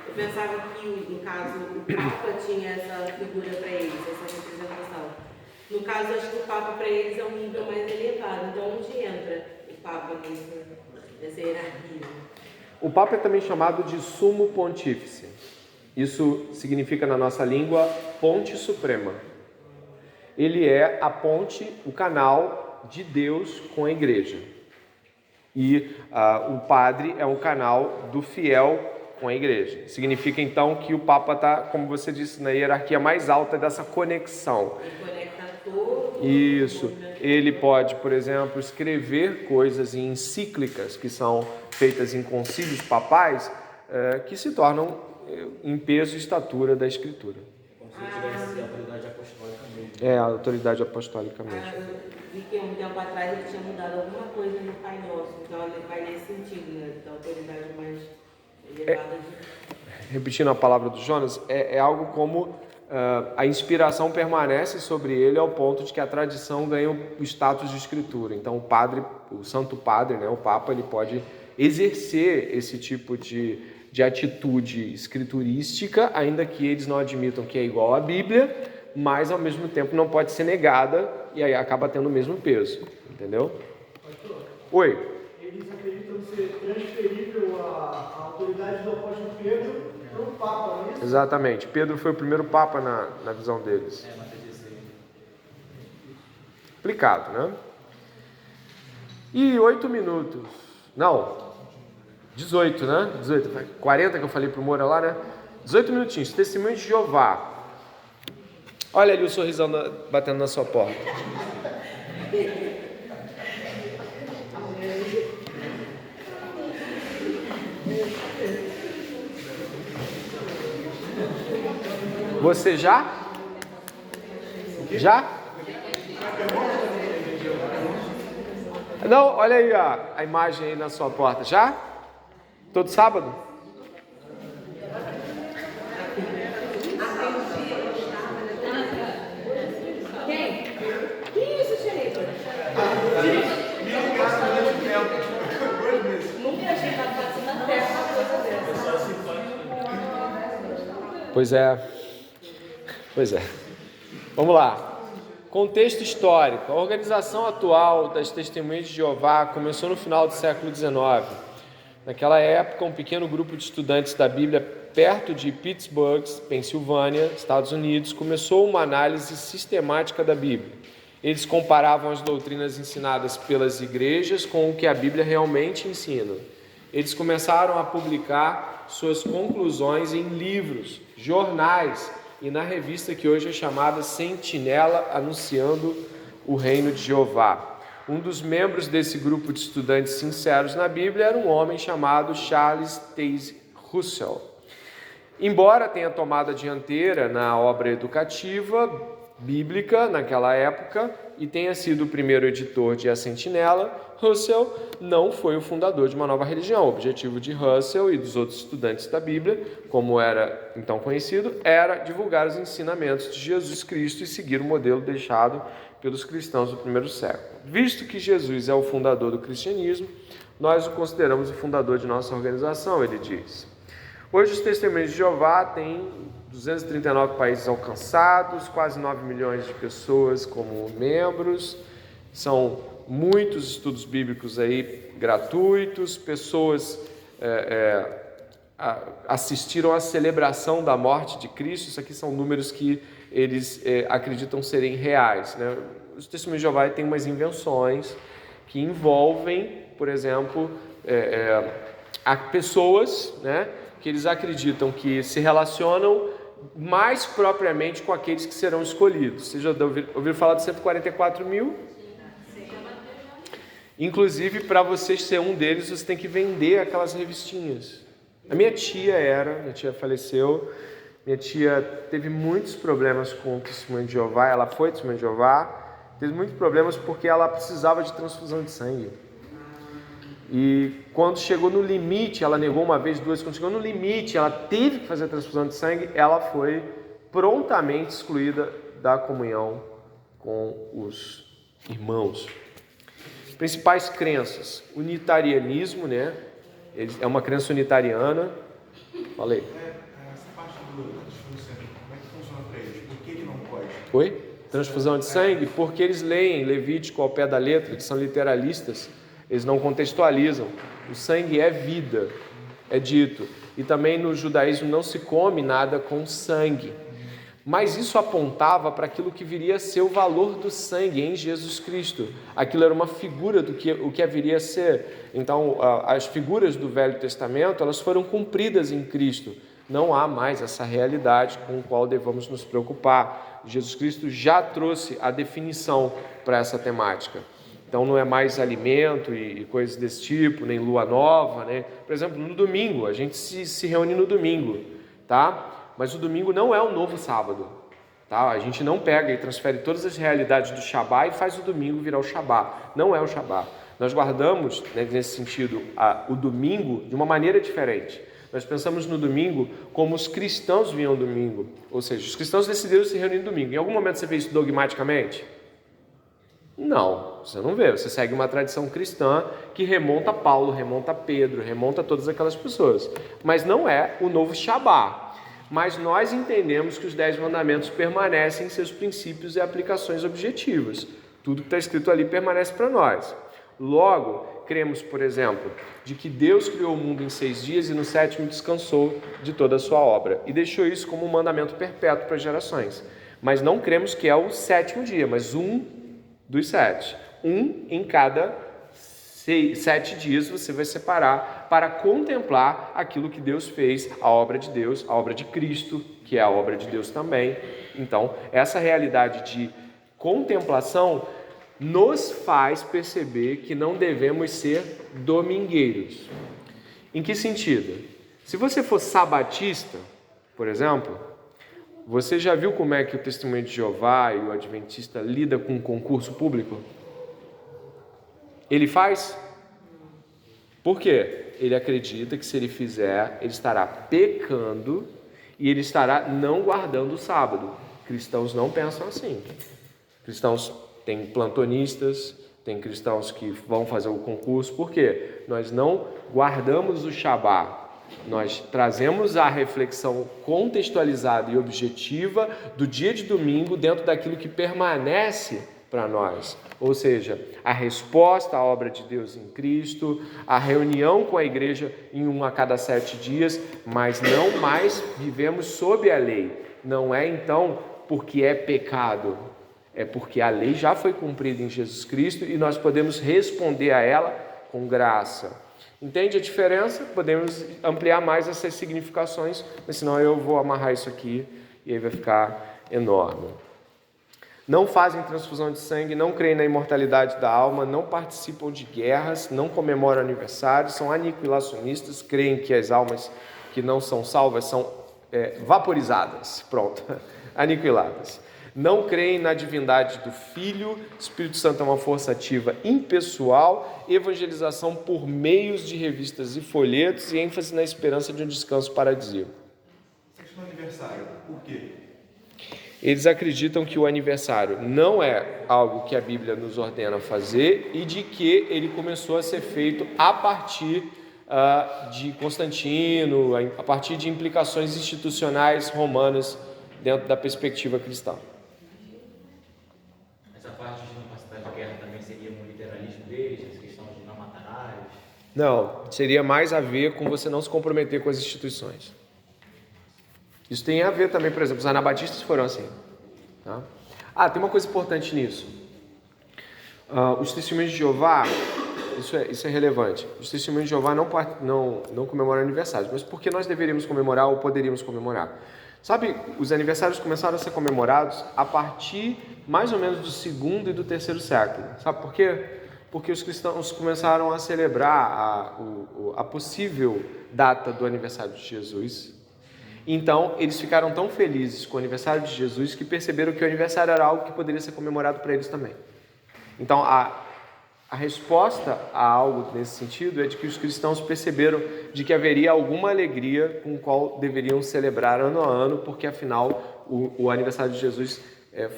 Eu pensava que, no caso, o Papa tinha essa figura para eles, essa representação. No caso, acho que o Papa para eles é um nível mais elevado. Então, onde entra o Papa nessa hierarquia? O Papa é também chamado de Sumo Pontífice. Isso significa, na nossa língua, ponte suprema. Ele é a ponte, o canal de Deus com a igreja. E o padre é um canal do fiel com a igreja. Significa, então, que o Papa está, como você disse, na hierarquia mais alta dessa conexão. Ele conecta todo. Isso. Ele pode, por exemplo, escrever coisas em encíclicas que são feitas em concílios papais que se tornam em peso e estatura da Escritura. Como se tivesse autoridade apostólica mesmo. É, a autoridade apostólica mesmo. Vi que um tempo atrás ele tinha mudado alguma coisa no Pai Nosso, então ele vai nesse sentido, né? Da autoridade mais elevada. Repetindo a palavra do Jonas, é algo como a inspiração permanece sobre ele ao ponto de que a tradição ganha o status de escritura. Então o padre, o santo padre, né, o Papa, ele pode exercer esse tipo de atitude escriturística, ainda que eles não admitam que é igual à Bíblia, mas ao mesmo tempo não pode ser negada e aí acaba tendo o mesmo peso, entendeu? Pastor, Oi. eles acreditam ser transferível a autoridade do apóstolo Pedro para o Papa, não é isso? Exatamente. Pedro foi o primeiro Papa na visão deles. Explicado, né? E 8 minutos. Não, 18, né? 18. 40 que eu falei pro Moura lá, né? 18 minutinhos. Testemunho de Jeová. Olha ali o sorrisão batendo na sua porta. Você já? Já? Não, olha aí a imagem aí na sua porta. Já? Todo sábado? Nunca achei na face da terra uma coisa dessa. Pois é. Vamos lá. Contexto histórico. A organização atual das Testemunhas de Jeová começou no final do século XIX. Naquela época, um pequeno grupo de estudantes da Bíblia perto de Pittsburgh, Pensilvânia, Estados Unidos, começou uma análise sistemática da Bíblia. Eles comparavam as doutrinas ensinadas pelas igrejas com o que a Bíblia realmente ensina. Eles começaram a publicar suas conclusões em livros, jornais e na revista que hoje é chamada Sentinela, anunciando o reino de Jeová. Um dos membros desse grupo de estudantes sinceros na Bíblia era um homem chamado Charles Taze Russell. Embora tenha tomado a dianteira na obra educativa bíblica naquela época e tenha sido o primeiro editor de A Sentinela, Russell não foi o fundador de uma nova religião. O objetivo de Russell e dos outros estudantes da Bíblia, como era então conhecido, era divulgar os ensinamentos de Jesus Cristo e seguir o modelo deixado pelos cristãos do primeiro século. Visto que Jesus é o fundador do cristianismo, nós o consideramos o fundador de nossa organização, ele diz. Hoje os Testemunhos de Jeová têm 239 países alcançados, quase 9 milhões de pessoas como membros, são muitos estudos bíblicos aí gratuitos, pessoas assistiram à celebração da morte de Cristo. Isso aqui são números que eles acreditam serem reais, né? Os Testemunhos de Jeová têm umas invenções que envolvem, por exemplo, pessoas, né, que eles acreditam que se relacionam mais propriamente com aqueles que serão escolhidos. Vocês já ouviram falar de 144 mil? Inclusive, para você ser um deles, você tem que vender aquelas revistinhas. A minha tia faleceu, minha tia teve muitos problemas com o Testemunho de Jeová, ela foi Testemunho de Jeová, teve muitos problemas porque ela precisava de transfusão de sangue. E quando chegou no limite, ela negou uma vez, duas, quando chegou no limite, ela teve que fazer a transfusão de sangue, ela foi prontamente excluída da comunhão com os irmãos. Principais crenças: unitarianismo, né? É uma crença unitariana. Falei. Essa parte da transfusão de sangue, como é que funciona para eles? Por que ele não pode? Oi? Transfusão de sangue? Porque eles leem Levítico ao pé da letra, eles são literalistas. Eles não contextualizam. O sangue é vida, é dito. E também no judaísmo não se come nada com sangue. Mas isso apontava para aquilo que viria a ser o valor do sangue em Jesus Cristo. Aquilo era uma figura do que o que haveria a ser. Então, as figuras do Velho Testamento, elas foram cumpridas em Cristo. Não há mais essa realidade com a qual devemos nos preocupar. Jesus Cristo já trouxe a definição para essa temática. Então não é mais alimento e coisas desse tipo, nem lua nova, né? Por exemplo, no domingo, a gente se reúne no domingo, tá? Mas o domingo não é um novo sábado, tá? A gente não pega e transfere todas as realidades do Shabá e faz o domingo virar o Shabá. Não é o Shabá. Nós guardamos, né, nesse sentido, o domingo de uma maneira diferente. Nós pensamos no domingo como os cristãos viam o domingo. Ou seja, os cristãos decidiram se reunir no domingo. Em algum momento você vê isso dogmaticamente? Não, você não vê. Você segue uma tradição cristã que remonta a Paulo, remonta a Pedro, remonta a todas aquelas pessoas. Mas não é o novo Shabá. Mas nós entendemos que os 10 mandamentos permanecem em seus princípios e aplicações objetivas. Tudo que está escrito ali permanece para nós. Logo, cremos, por exemplo, de que Deus criou o mundo em 6 dias e no 7º descansou de toda a sua obra. E deixou isso como um mandamento perpétuo para as gerações. Mas não cremos que é o 7º dia, mas um dos 7. Um em cada 7 dias você vai separar para contemplar aquilo que Deus fez, a obra de Deus, a obra de Cristo, que é a obra de Deus também. Então, essa realidade de contemplação nos faz perceber que não devemos ser domingueiros. Em que sentido? Se você for sabatista, por exemplo, você já viu como é que o Testemunho de Jeová e o Adventista lida com um concurso público? Ele faz? Por quê? Ele acredita que se ele fizer, ele estará pecando e ele estará não guardando o sábado. Cristãos não pensam assim. Cristãos têm plantonistas, tem cristãos que vão fazer o concurso. Por quê? Nós não guardamos o Shabá. Nós trazemos a reflexão contextualizada e objetiva do dia de domingo dentro daquilo que permanece para nós. Ou seja, a resposta à obra de Deus em Cristo, a reunião com a igreja em 1 a cada 7 dias, mas não mais vivemos sob a lei. Não é então porque é pecado, é porque a lei já foi cumprida em Jesus Cristo e nós podemos responder a ela com graça. Entende a diferença? Podemos ampliar mais essas significações, mas senão eu vou amarrar isso aqui e aí vai ficar enorme. não fazem transfusão de sangue, não creem na imortalidade da alma, não participam de guerras, não comemoram aniversários, são aniquilacionistas, creem que as almas que não são salvas são vaporizadas, pronto, aniquiladas. Não creem na divindade do Filho, Espírito Santo é uma força ativa impessoal, evangelização por meios de revistas e folhetos e ênfase na esperança de um descanso paradisíaco. Essa questão do aniversário, por quê? Eles acreditam que o aniversário não é algo que a Bíblia nos ordena fazer e de que ele começou a ser feito a partir de Constantino, a partir de implicações institucionais romanas dentro da perspectiva cristã. Essa parte de não participar de guerra também seria um literalismo deles, essa questão de não matarás? Não, seria mais a ver com você não se comprometer com as instituições. Isso tem a ver também, por exemplo, os anabatistas foram assim. Tá? Tem uma coisa importante nisso. Os testemunhos de Jeová, isso é relevante. Os testemunhos de Jeová não comemoram aniversários, mas por que nós deveríamos comemorar ou poderíamos comemorar? Sabe, os aniversários começaram a ser comemorados a partir mais ou menos do 2º e do 3º século. Sabe por quê? Porque os cristãos começaram a celebrar a possível data do aniversário de Jesus. Então, eles ficaram tão felizes com o aniversário de Jesus que perceberam que o aniversário era algo que poderia ser comemorado para eles também. Então, a resposta a algo nesse sentido é de que os cristãos perceberam de que haveria alguma alegria com a qual deveriam celebrar ano a ano, porque afinal o aniversário de Jesus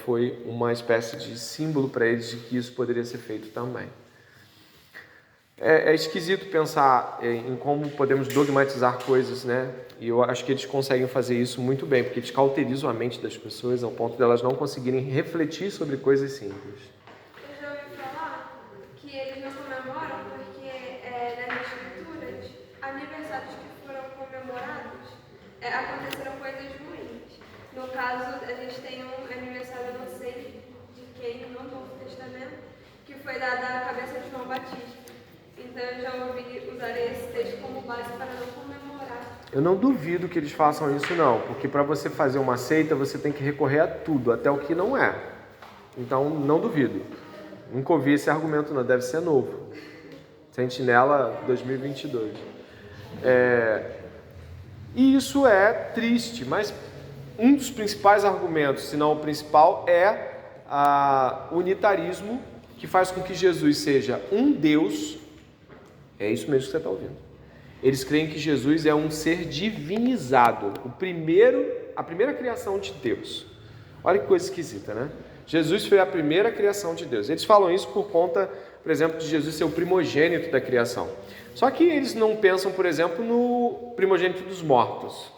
foi uma espécie de símbolo para eles de que isso poderia ser feito também. É esquisito pensar em como podemos dogmatizar coisas, né? E eu acho que eles conseguem fazer isso muito bem, porque eles cauterizam a mente das pessoas ao ponto de elas não conseguirem refletir sobre coisas simples. Eu já ouvi falar que eles não comemoram porque nas escrituras, aniversários que foram comemorados, aconteceram coisas ruins. No caso, a gente tem um aniversário, não sei de quem, no Novo Testamento, que foi dada a cabeça de João Batista. Então eu já ouvi usar esse texto como base para não comemorar. Eu não duvido que eles façam isso não, porque para você fazer uma seita você tem que recorrer a tudo, até o que não é. Então não duvido. Nunca ouvi esse argumento não, deve ser novo. Sentinela 2022. E isso é triste, mas um dos principais argumentos, se não o principal, é o unitarismo, que faz com que Jesus seja um Deus. É isso mesmo que você está ouvindo. Eles creem que Jesus é um ser divinizado, a primeira criação de Deus. Olha que coisa esquisita, né? Jesus foi a primeira criação de Deus. Eles falam isso por conta, por exemplo, de Jesus ser o primogênito da criação. Só que eles não pensam, por exemplo, no primogênito dos mortos.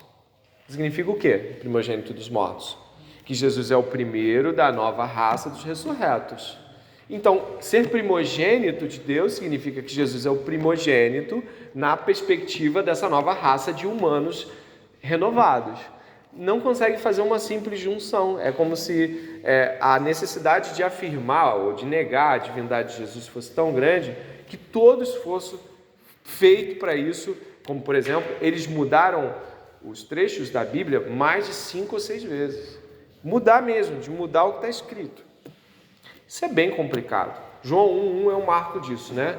Significa o quê? Primogênito dos mortos. Que Jesus é o primeiro da nova raça dos ressurretos. Então, ser primogênito de Deus significa que Jesus é o primogênito na perspectiva dessa nova raça de humanos renovados. Não consegue fazer uma simples junção. É como se a necessidade de afirmar ou de negar a divindade de Jesus fosse tão grande que todo esforço feito para isso, como por exemplo, eles mudaram os trechos da Bíblia mais de 5 ou 6 vezes. Mudar mesmo, de mudar o que está escrito. Isso é bem complicado. João 1,1 é um marco disso, né?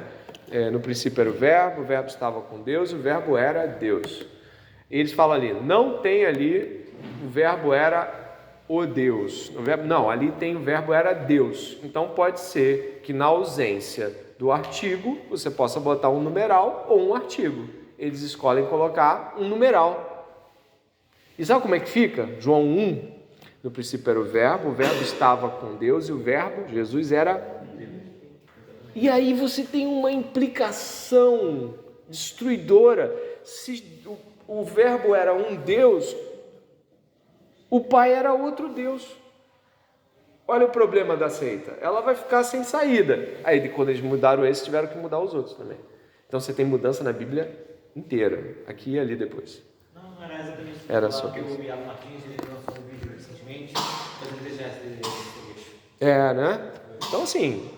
No princípio era o verbo estava com Deus e o verbo era Deus. Eles falam ali, não tem ali, o verbo era o Deus. Não, ali tem o verbo era Deus. Então pode ser que na ausência do artigo, você possa botar um numeral ou um artigo. Eles escolhem colocar um numeral. E sabe como é que fica? João 1, no princípio era o verbo estava com Deus e o verbo, Jesus, era Deus. E aí você tem uma implicação destruidora. Se o verbo era um Deus, o Pai era outro Deus. Olha o problema da seita. Ela vai ficar sem saída. Aí quando eles mudaram esse, tiveram que mudar os outros também. Então você tem mudança na Bíblia inteira. Aqui e ali depois. Não era exatamente isso. Era só que o Iago Martins lançou um vídeo recentemente, fazendo exército desse. Né? Então assim,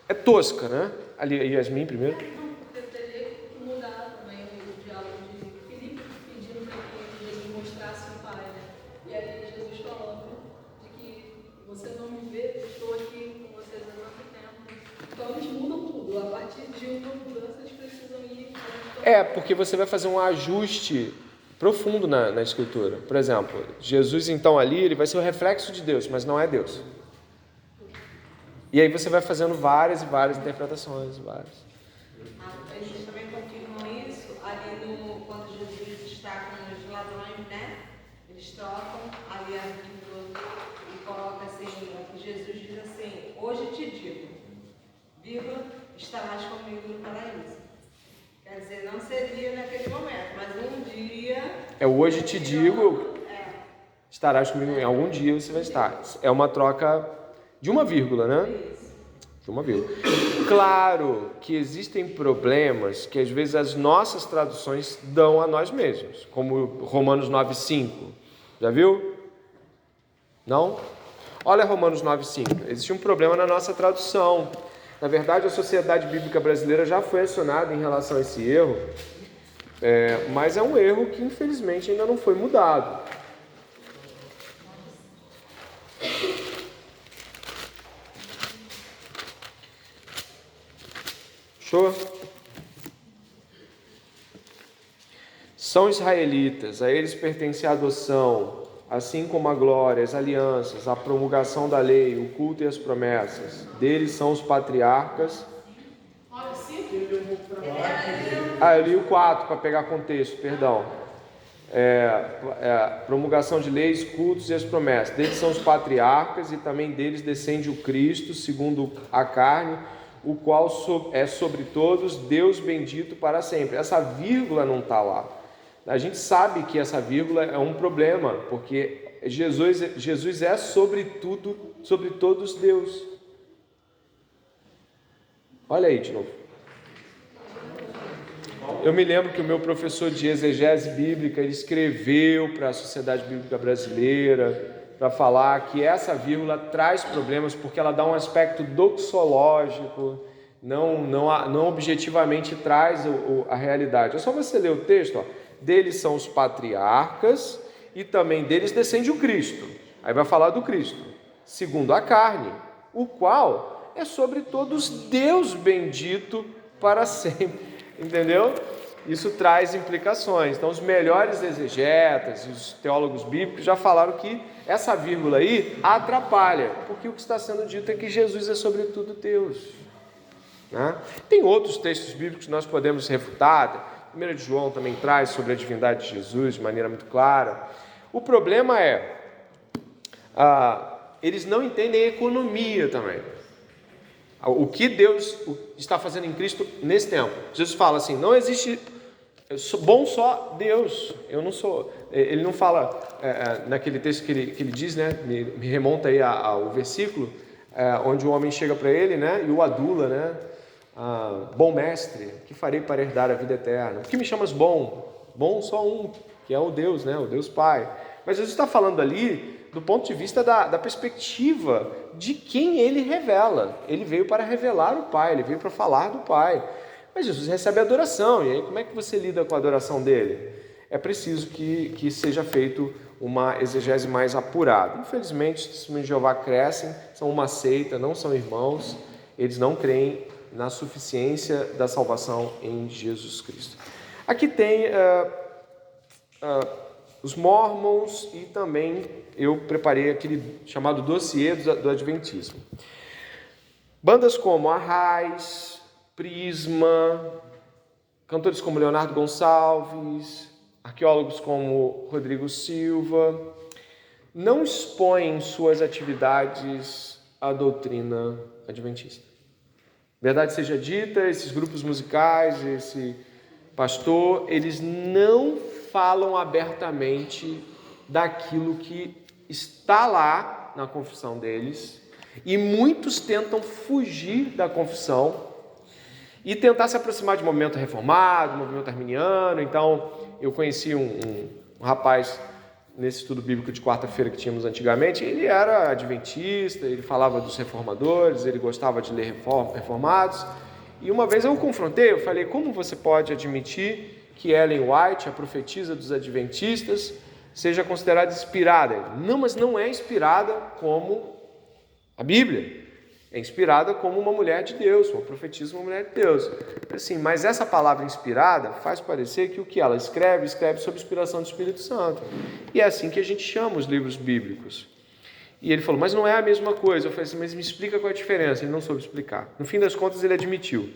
é tosca, né? Ali, Yasmin primeiro. Teria que mudar também o diálogo de Filipe pedindo para que Jesus mostrasse o Pai, né? E aí Jesus falando de que você não me Porque você vai fazer um ajuste profundo na Escritura. Por exemplo, Jesus então ali, ele vai ser o reflexo de Deus, mas não é Deus. E aí você vai fazendo várias e várias interpretações, várias. Eles também continuam isso ali quando Jesus está com os ladrões, né? Eles trocam ali a vírgula e colocam assim, Jesus diz assim, hoje te digo, vírgula, estarás comigo no paraíso. Quer dizer, não seria naquele momento, mas um dia... Hoje te digo, estarás comigo, em algum dia você vai estar. É uma troca de uma vírgula, né? De uma vírgula. Claro que existem problemas que às vezes as nossas traduções dão a nós mesmos, como Romanos 9,5. Já viu? Não? Olha Romanos 9,5. Existe um problema na nossa tradução. Na verdade, a Sociedade Bíblica Brasileira já foi acionada em relação a esse erro, mas é um erro que infelizmente ainda não foi mudado. Show? São israelitas, a eles pertence a adoção, assim como a glória, as alianças, a promulgação da lei, o culto e as promessas. Deles são os patriarcas. Eu li o 4 para pegar contexto, perdão. Promulgação de leis, cultos e as promessas. Deles são os patriarcas e também deles descende o Cristo, segundo a carne, o qual é sobre todos Deus bendito para sempre. Essa vírgula não está lá. A gente sabe que essa vírgula é um problema, porque Jesus é sobre tudo, sobre todos Deus. Olha aí de novo. Eu me lembro que o meu professor de exegese bíblica, ele escreveu para a Sociedade Bíblica Brasileira para falar que essa vírgula traz problemas porque ela dá um aspecto doxológico, não objetivamente traz a realidade. É só você ler o texto, ó. Deles são os patriarcas e também deles descende o Cristo. Aí vai falar do Cristo, segundo a carne, o qual é sobre todos Deus bendito para sempre. Entendeu? Isso traz implicações. Então, os melhores exegetas e os teólogos bíblicos já falaram que essa vírgula aí atrapalha, porque o que está sendo dito é que Jesus é sobretudo Deus. Né? Tem outros textos bíblicos que nós podemos refutar. 1 de João também traz sobre a divindade de Jesus de maneira muito clara. O problema é, eles não entendem a economia também. O que Deus está fazendo em Cristo nesse tempo. Jesus fala assim, não existe bom só Deus, eu não sou. Ele não fala, naquele texto que ele diz, né, me remonta aí ao versículo, onde o homem chega para ele, né, e o adula, né, bom mestre, que farei para herdar a vida eterna? O que me chamas bom? Bom só um, que é o Deus, né, o Deus Pai. Mas Jesus está falando ali do ponto de vista da perspectiva de quem ele revela. Ele veio para revelar o Pai, ele veio para falar do Pai. Mas Jesus recebe adoração, e aí como é que você lida com a adoração dele? É preciso que seja feito uma exegese mais apurada. Infelizmente, os testemunhos de Jeová crescem, são uma seita, não são irmãos, eles não creem na suficiência da salvação em Jesus Cristo. Aqui tem os Mormons e também eu preparei aquele chamado dossiê do Adventismo. Bandas como Arraiz, Prisma, cantores como Leonardo Gonçalves, arqueólogos como Rodrigo Silva, não expõem suas atividades à doutrina adventista. Verdade seja dita, esses grupos musicais, esse pastor, eles não falam abertamente daquilo que está lá na confissão deles, e muitos tentam fugir da confissão e tentar se aproximar de movimento reformado, movimento arminiano. Então, eu conheci um rapaz nesse estudo bíblico de quarta-feira que tínhamos antigamente, ele era adventista, ele falava dos reformadores, ele gostava de ler reformados, e uma vez eu o confrontei, eu falei, como você pode admitir que Ellen White, a profetisa dos adventistas, seja considerada inspirada? Não, mas não é inspirada como a Bíblia. É inspirada como uma mulher de Deus, uma profetisa, uma mulher de Deus. Assim, mas essa palavra inspirada faz parecer que o que ela escreve sob inspiração do Espírito Santo. E é assim que a gente chama os livros bíblicos. E ele falou, mas não é a mesma coisa. Eu falei assim, mas me explica qual é a diferença. Ele não soube explicar. No fim das contas, ele admitiu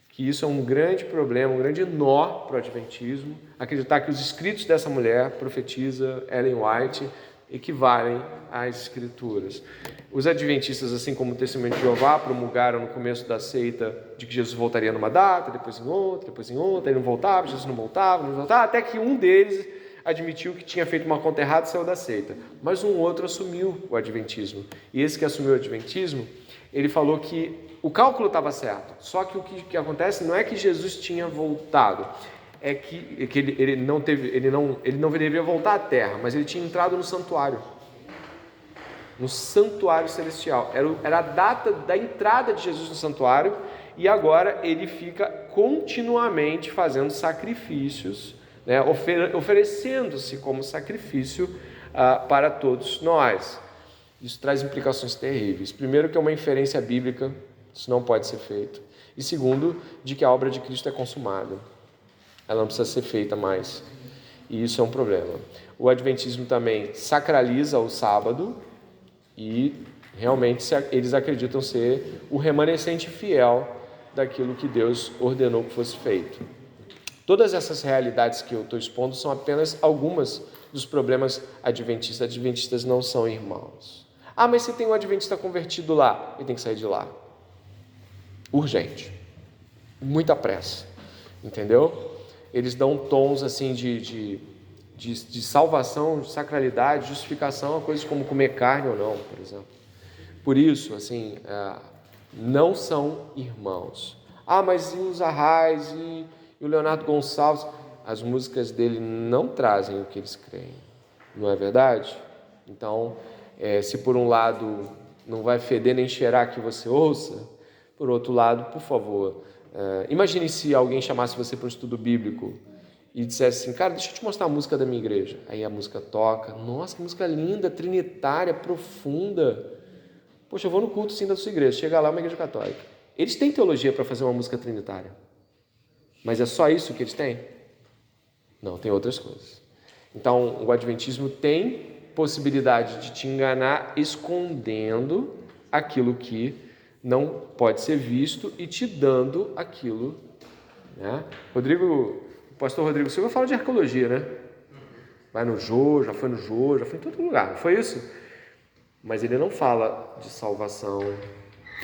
que isso é um grande problema, um grande nó para o adventismo, acreditar que os escritos dessa mulher, profetisa Ellen White, equivalem às escrituras. Os adventistas, assim como o Testemunho de Jeová, promulgaram no começo da seita de que Jesus voltaria numa data, depois em outra, ele não voltava, Jesus não voltava, até que um deles admitiu que tinha feito uma conta errada e saiu da seita. Mas um outro assumiu o adventismo. E esse que assumiu o adventismo, ele falou que o cálculo estava certo, só que o que acontece não é que Jesus tinha voltado, é que ele não deveria voltar à terra, mas ele tinha entrado no santuário celestial. Era a data da entrada de Jesus no santuário, e agora ele fica continuamente fazendo sacrifícios, né, oferecendo-se como sacrifício para todos nós. Isso traz implicações terríveis. Primeiro, que é uma inferência bíblica, isso não pode ser feito. E segundo, de que a obra de Cristo é consumada. Ela não precisa ser feita mais. E isso é um problema. O adventismo também sacraliza o sábado e realmente eles acreditam ser o remanescente fiel daquilo que Deus ordenou que fosse feito. Todas essas realidades que eu estou expondo são apenas algumas dos problemas adventistas. Adventistas não são irmãos. Ah, mas se tem um adventista convertido lá, ele tem que sair de lá. Urgente. Muita pressa. Entendeu? Eles dão tons assim de salvação, de sacralidade, justificação a coisas como comer carne ou não, por exemplo. Por isso, assim, não são irmãos. Ah, mas e os Arrais e o Leonardo Gonçalves? As músicas dele não trazem o que eles creem. Não é verdade? Então, se por um lado não vai feder nem cheirar que você ouça, por outro lado, por favor, imagine se alguém chamasse você para um estudo bíblico e dissesse assim, cara, deixa eu te mostrar a música da minha igreja. Aí a música toca, nossa, que música linda, trinitária, profunda. Poxa, eu vou no culto sim da sua igreja, chega lá, uma igreja católica. Eles têm teologia para fazer uma música trinitária, mas é só isso que eles têm? Não, tem outras coisas. Então, o adventismo tem possibilidade de te enganar escondendo aquilo que não pode ser visto e te dando aquilo, né? O pastor Rodrigo Silva fala de arqueologia, né? Vai no Jô, já foi no Jô, já foi em todo lugar, não foi isso? Mas ele não fala de salvação,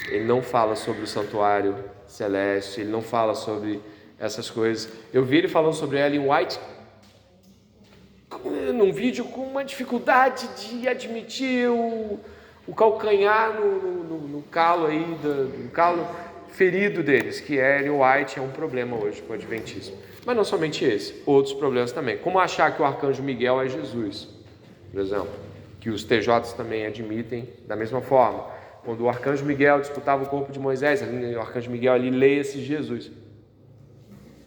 ele não fala sobre o santuário celeste, ele não fala sobre essas coisas. Eu vi ele falando sobre Ellen White num vídeo com uma dificuldade de admitir o calcanhar no calo aí, no calo ferido deles, que Ellen White é um problema hoje com o adventismo. Mas não somente esse, outros problemas também. Como achar que o arcanjo Miguel é Jesus, por exemplo, que os TJs também admitem da mesma forma. Quando o arcanjo Miguel disputava o corpo de Moisés, o arcanjo Miguel ali leia-se Jesus.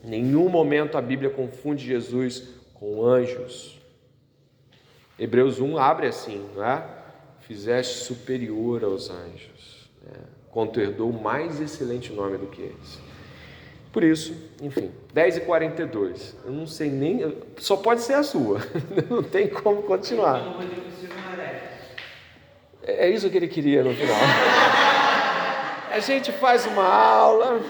Em nenhum momento a Bíblia confunde Jesus com anjos. Hebreus 1 abre assim, não é? Fizeste superior aos anjos, quanto herdou mais excelente nome do que eles. Por isso, enfim, 10h42, eu não sei nem, só pode ser a sua, não tem como continuar. É isso que ele queria no final. A gente faz uma aula,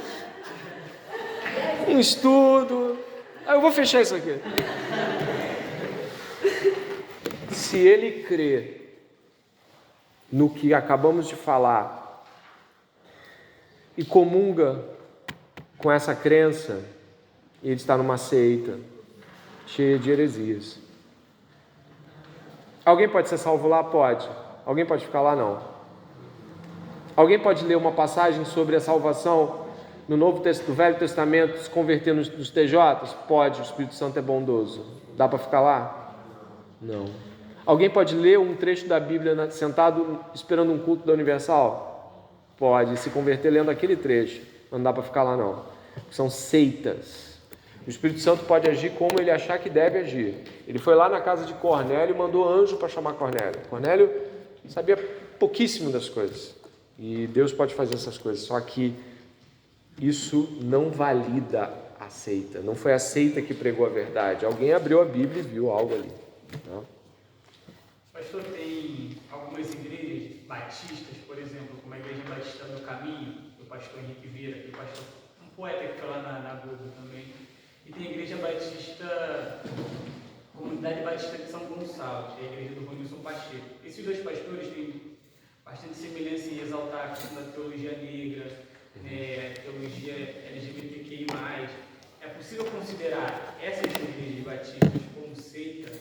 um estudo, eu vou fechar isso aqui. Se ele crê no que acabamos de falar e comunga com essa crença, ele está numa seita cheia de heresias. Alguém pode ser salvo lá? Pode. Alguém pode ficar lá? Não. Alguém pode ler uma passagem sobre a salvação do Velho Testamento, se converter nos TJs? Pode, o Espírito Santo é bondoso. Dá para ficar lá? Não. Alguém pode ler um trecho da Bíblia sentado esperando um culto da Universal? Pode, se converter lendo aquele trecho. Não dá para ficar lá não. São seitas. O Espírito Santo pode agir como ele achar que deve agir. Ele foi lá na casa de Cornélio e mandou anjo para chamar Cornélio. Cornélio sabia pouquíssimo das coisas. E Deus pode fazer essas coisas, só que isso não valida a seita. Não foi a seita que pregou a verdade. Alguém abriu a Bíblia e viu algo ali. Tá? Pastor, tem algumas igrejas batistas, por exemplo, como a Igreja Batista do Caminho, do pastor Henrique Vieira, que é um poeta que foi lá na Globo também. E tem a Igreja Batista, Comunidade Batista de São Gonçalo, que é a igreja do Ronilson Pacheco. Esses dois pastores têm bastante semelhança em exaltar a questão da teologia negra, teologia LGBTQI+. É possível considerar essas igrejas batistas como seita?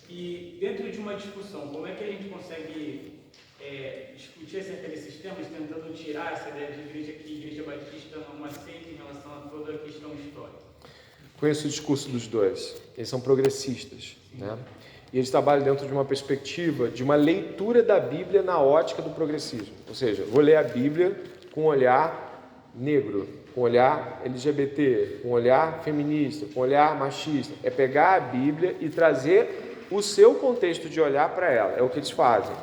E dentro de uma discussão, como é que a gente consegue discutir acerca desses temas, tentando tirar essa ideia de igreja que a Igreja Batista não é uma seita em relação a toda a questão histórica? Conheço o discurso dos dois. Eles são progressistas, né? E eles trabalham dentro de uma perspectiva, de uma leitura da Bíblia na ótica do progressismo. Ou seja, vou ler a Bíblia com um olhar negro, com um olhar LGBT, com um olhar feminista, com um olhar machista. É pegar a Bíblia e trazer o seu contexto de olhar para ela. É o que eles fazem.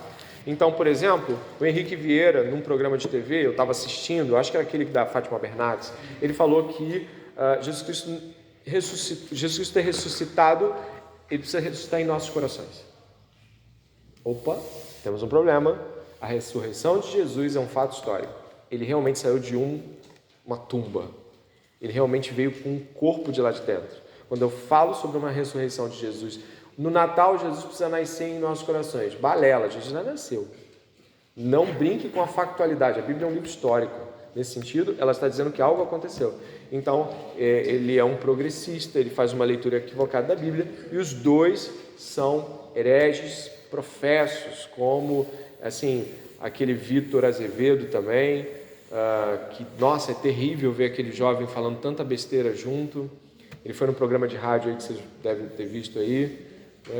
Então, por exemplo, o Henrique Vieira, num programa de TV, eu estava assistindo, acho que era aquele da Fátima Bernardes, ele falou que Jesus Cristo ter ressuscitado, ele precisa ressuscitar em nossos corações. Opa, temos um problema. A ressurreição de Jesus é um fato histórico. Ele realmente saiu de uma tumba. Ele realmente veio com um corpo de lá de dentro. Quando eu falo sobre uma ressurreição de Jesus, no Natal Jesus precisa nascer em nossos corações. Balela, Jesus não nasceu. Não brinque com a factualidade. A Bíblia é um livro histórico. Nesse sentido, ela está dizendo que algo aconteceu. Então, ele é um progressista, ele faz uma leitura equivocada da Bíblia, e os dois são hereges professos, como, assim, aquele Vitor Azevedo também, que, nossa, é terrível ver aquele jovem falando tanta besteira junto. Ele foi num programa de rádio aí que vocês devem ter visto aí.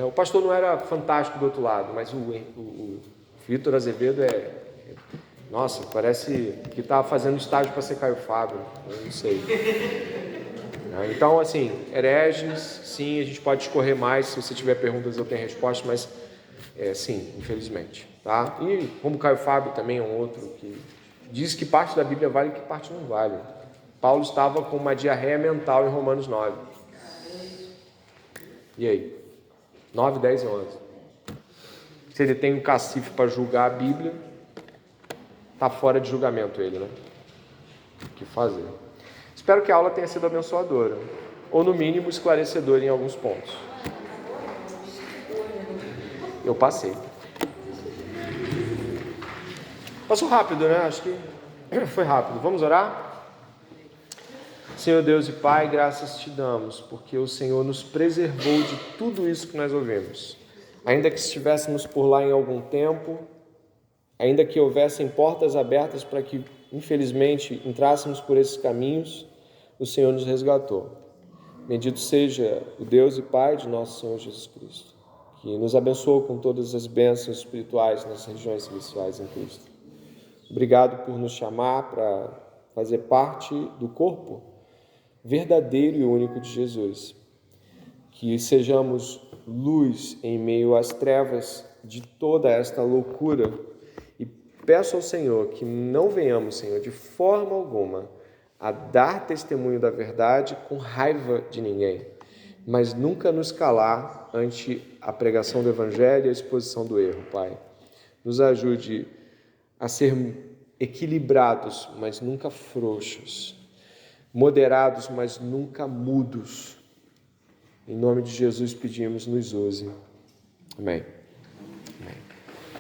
O pastor não era fantástico do outro lado, mas o Vitor Azevedo nossa, parece que está fazendo estágio para ser Caio Fábio, eu não sei. Então, assim, hereges, sim, a gente pode discorrer mais, se você tiver perguntas eu tenho resposta, mas sim, infelizmente. Tá? E como Caio Fábio também é um outro que diz que parte da Bíblia vale e que parte não vale. Paulo estava com uma diarreia mental em Romanos 9. E aí? 9, 10 e 11. Se ele tem um cacife para julgar a Bíblia, está fora de julgamento ele, né? O que fazer? Espero que a aula tenha sido abençoadora, ou no mínimo esclarecedora em alguns pontos. Eu passei. Passou rápido, né? Acho que foi rápido. Vamos orar? Senhor Deus e Pai, graças te damos, porque o Senhor nos preservou de tudo isso que nós ouvimos. Ainda que estivéssemos por lá em algum tempo, ainda que houvessem portas abertas para que, infelizmente, entrássemos por esses caminhos, o Senhor nos resgatou. Bendito seja o Deus e Pai de nosso Senhor Jesus Cristo, que nos abençoou com todas as bênçãos espirituais nas regiões celestiais em Cristo. Obrigado por nos chamar para fazer parte do corpo verdadeiro e único de Jesus. Que sejamos luz em meio às trevas de toda esta loucura. E peço ao Senhor que não venhamos, Senhor, de forma alguma, a dar testemunho da verdade com raiva de ninguém, mas nunca nos calar ante a pregação do Evangelho e a exposição do erro, Pai. Nos ajude a ser equilibrados, mas nunca frouxos, moderados, mas nunca mudos. Em nome de Jesus pedimos, nos use. Amém. Amém.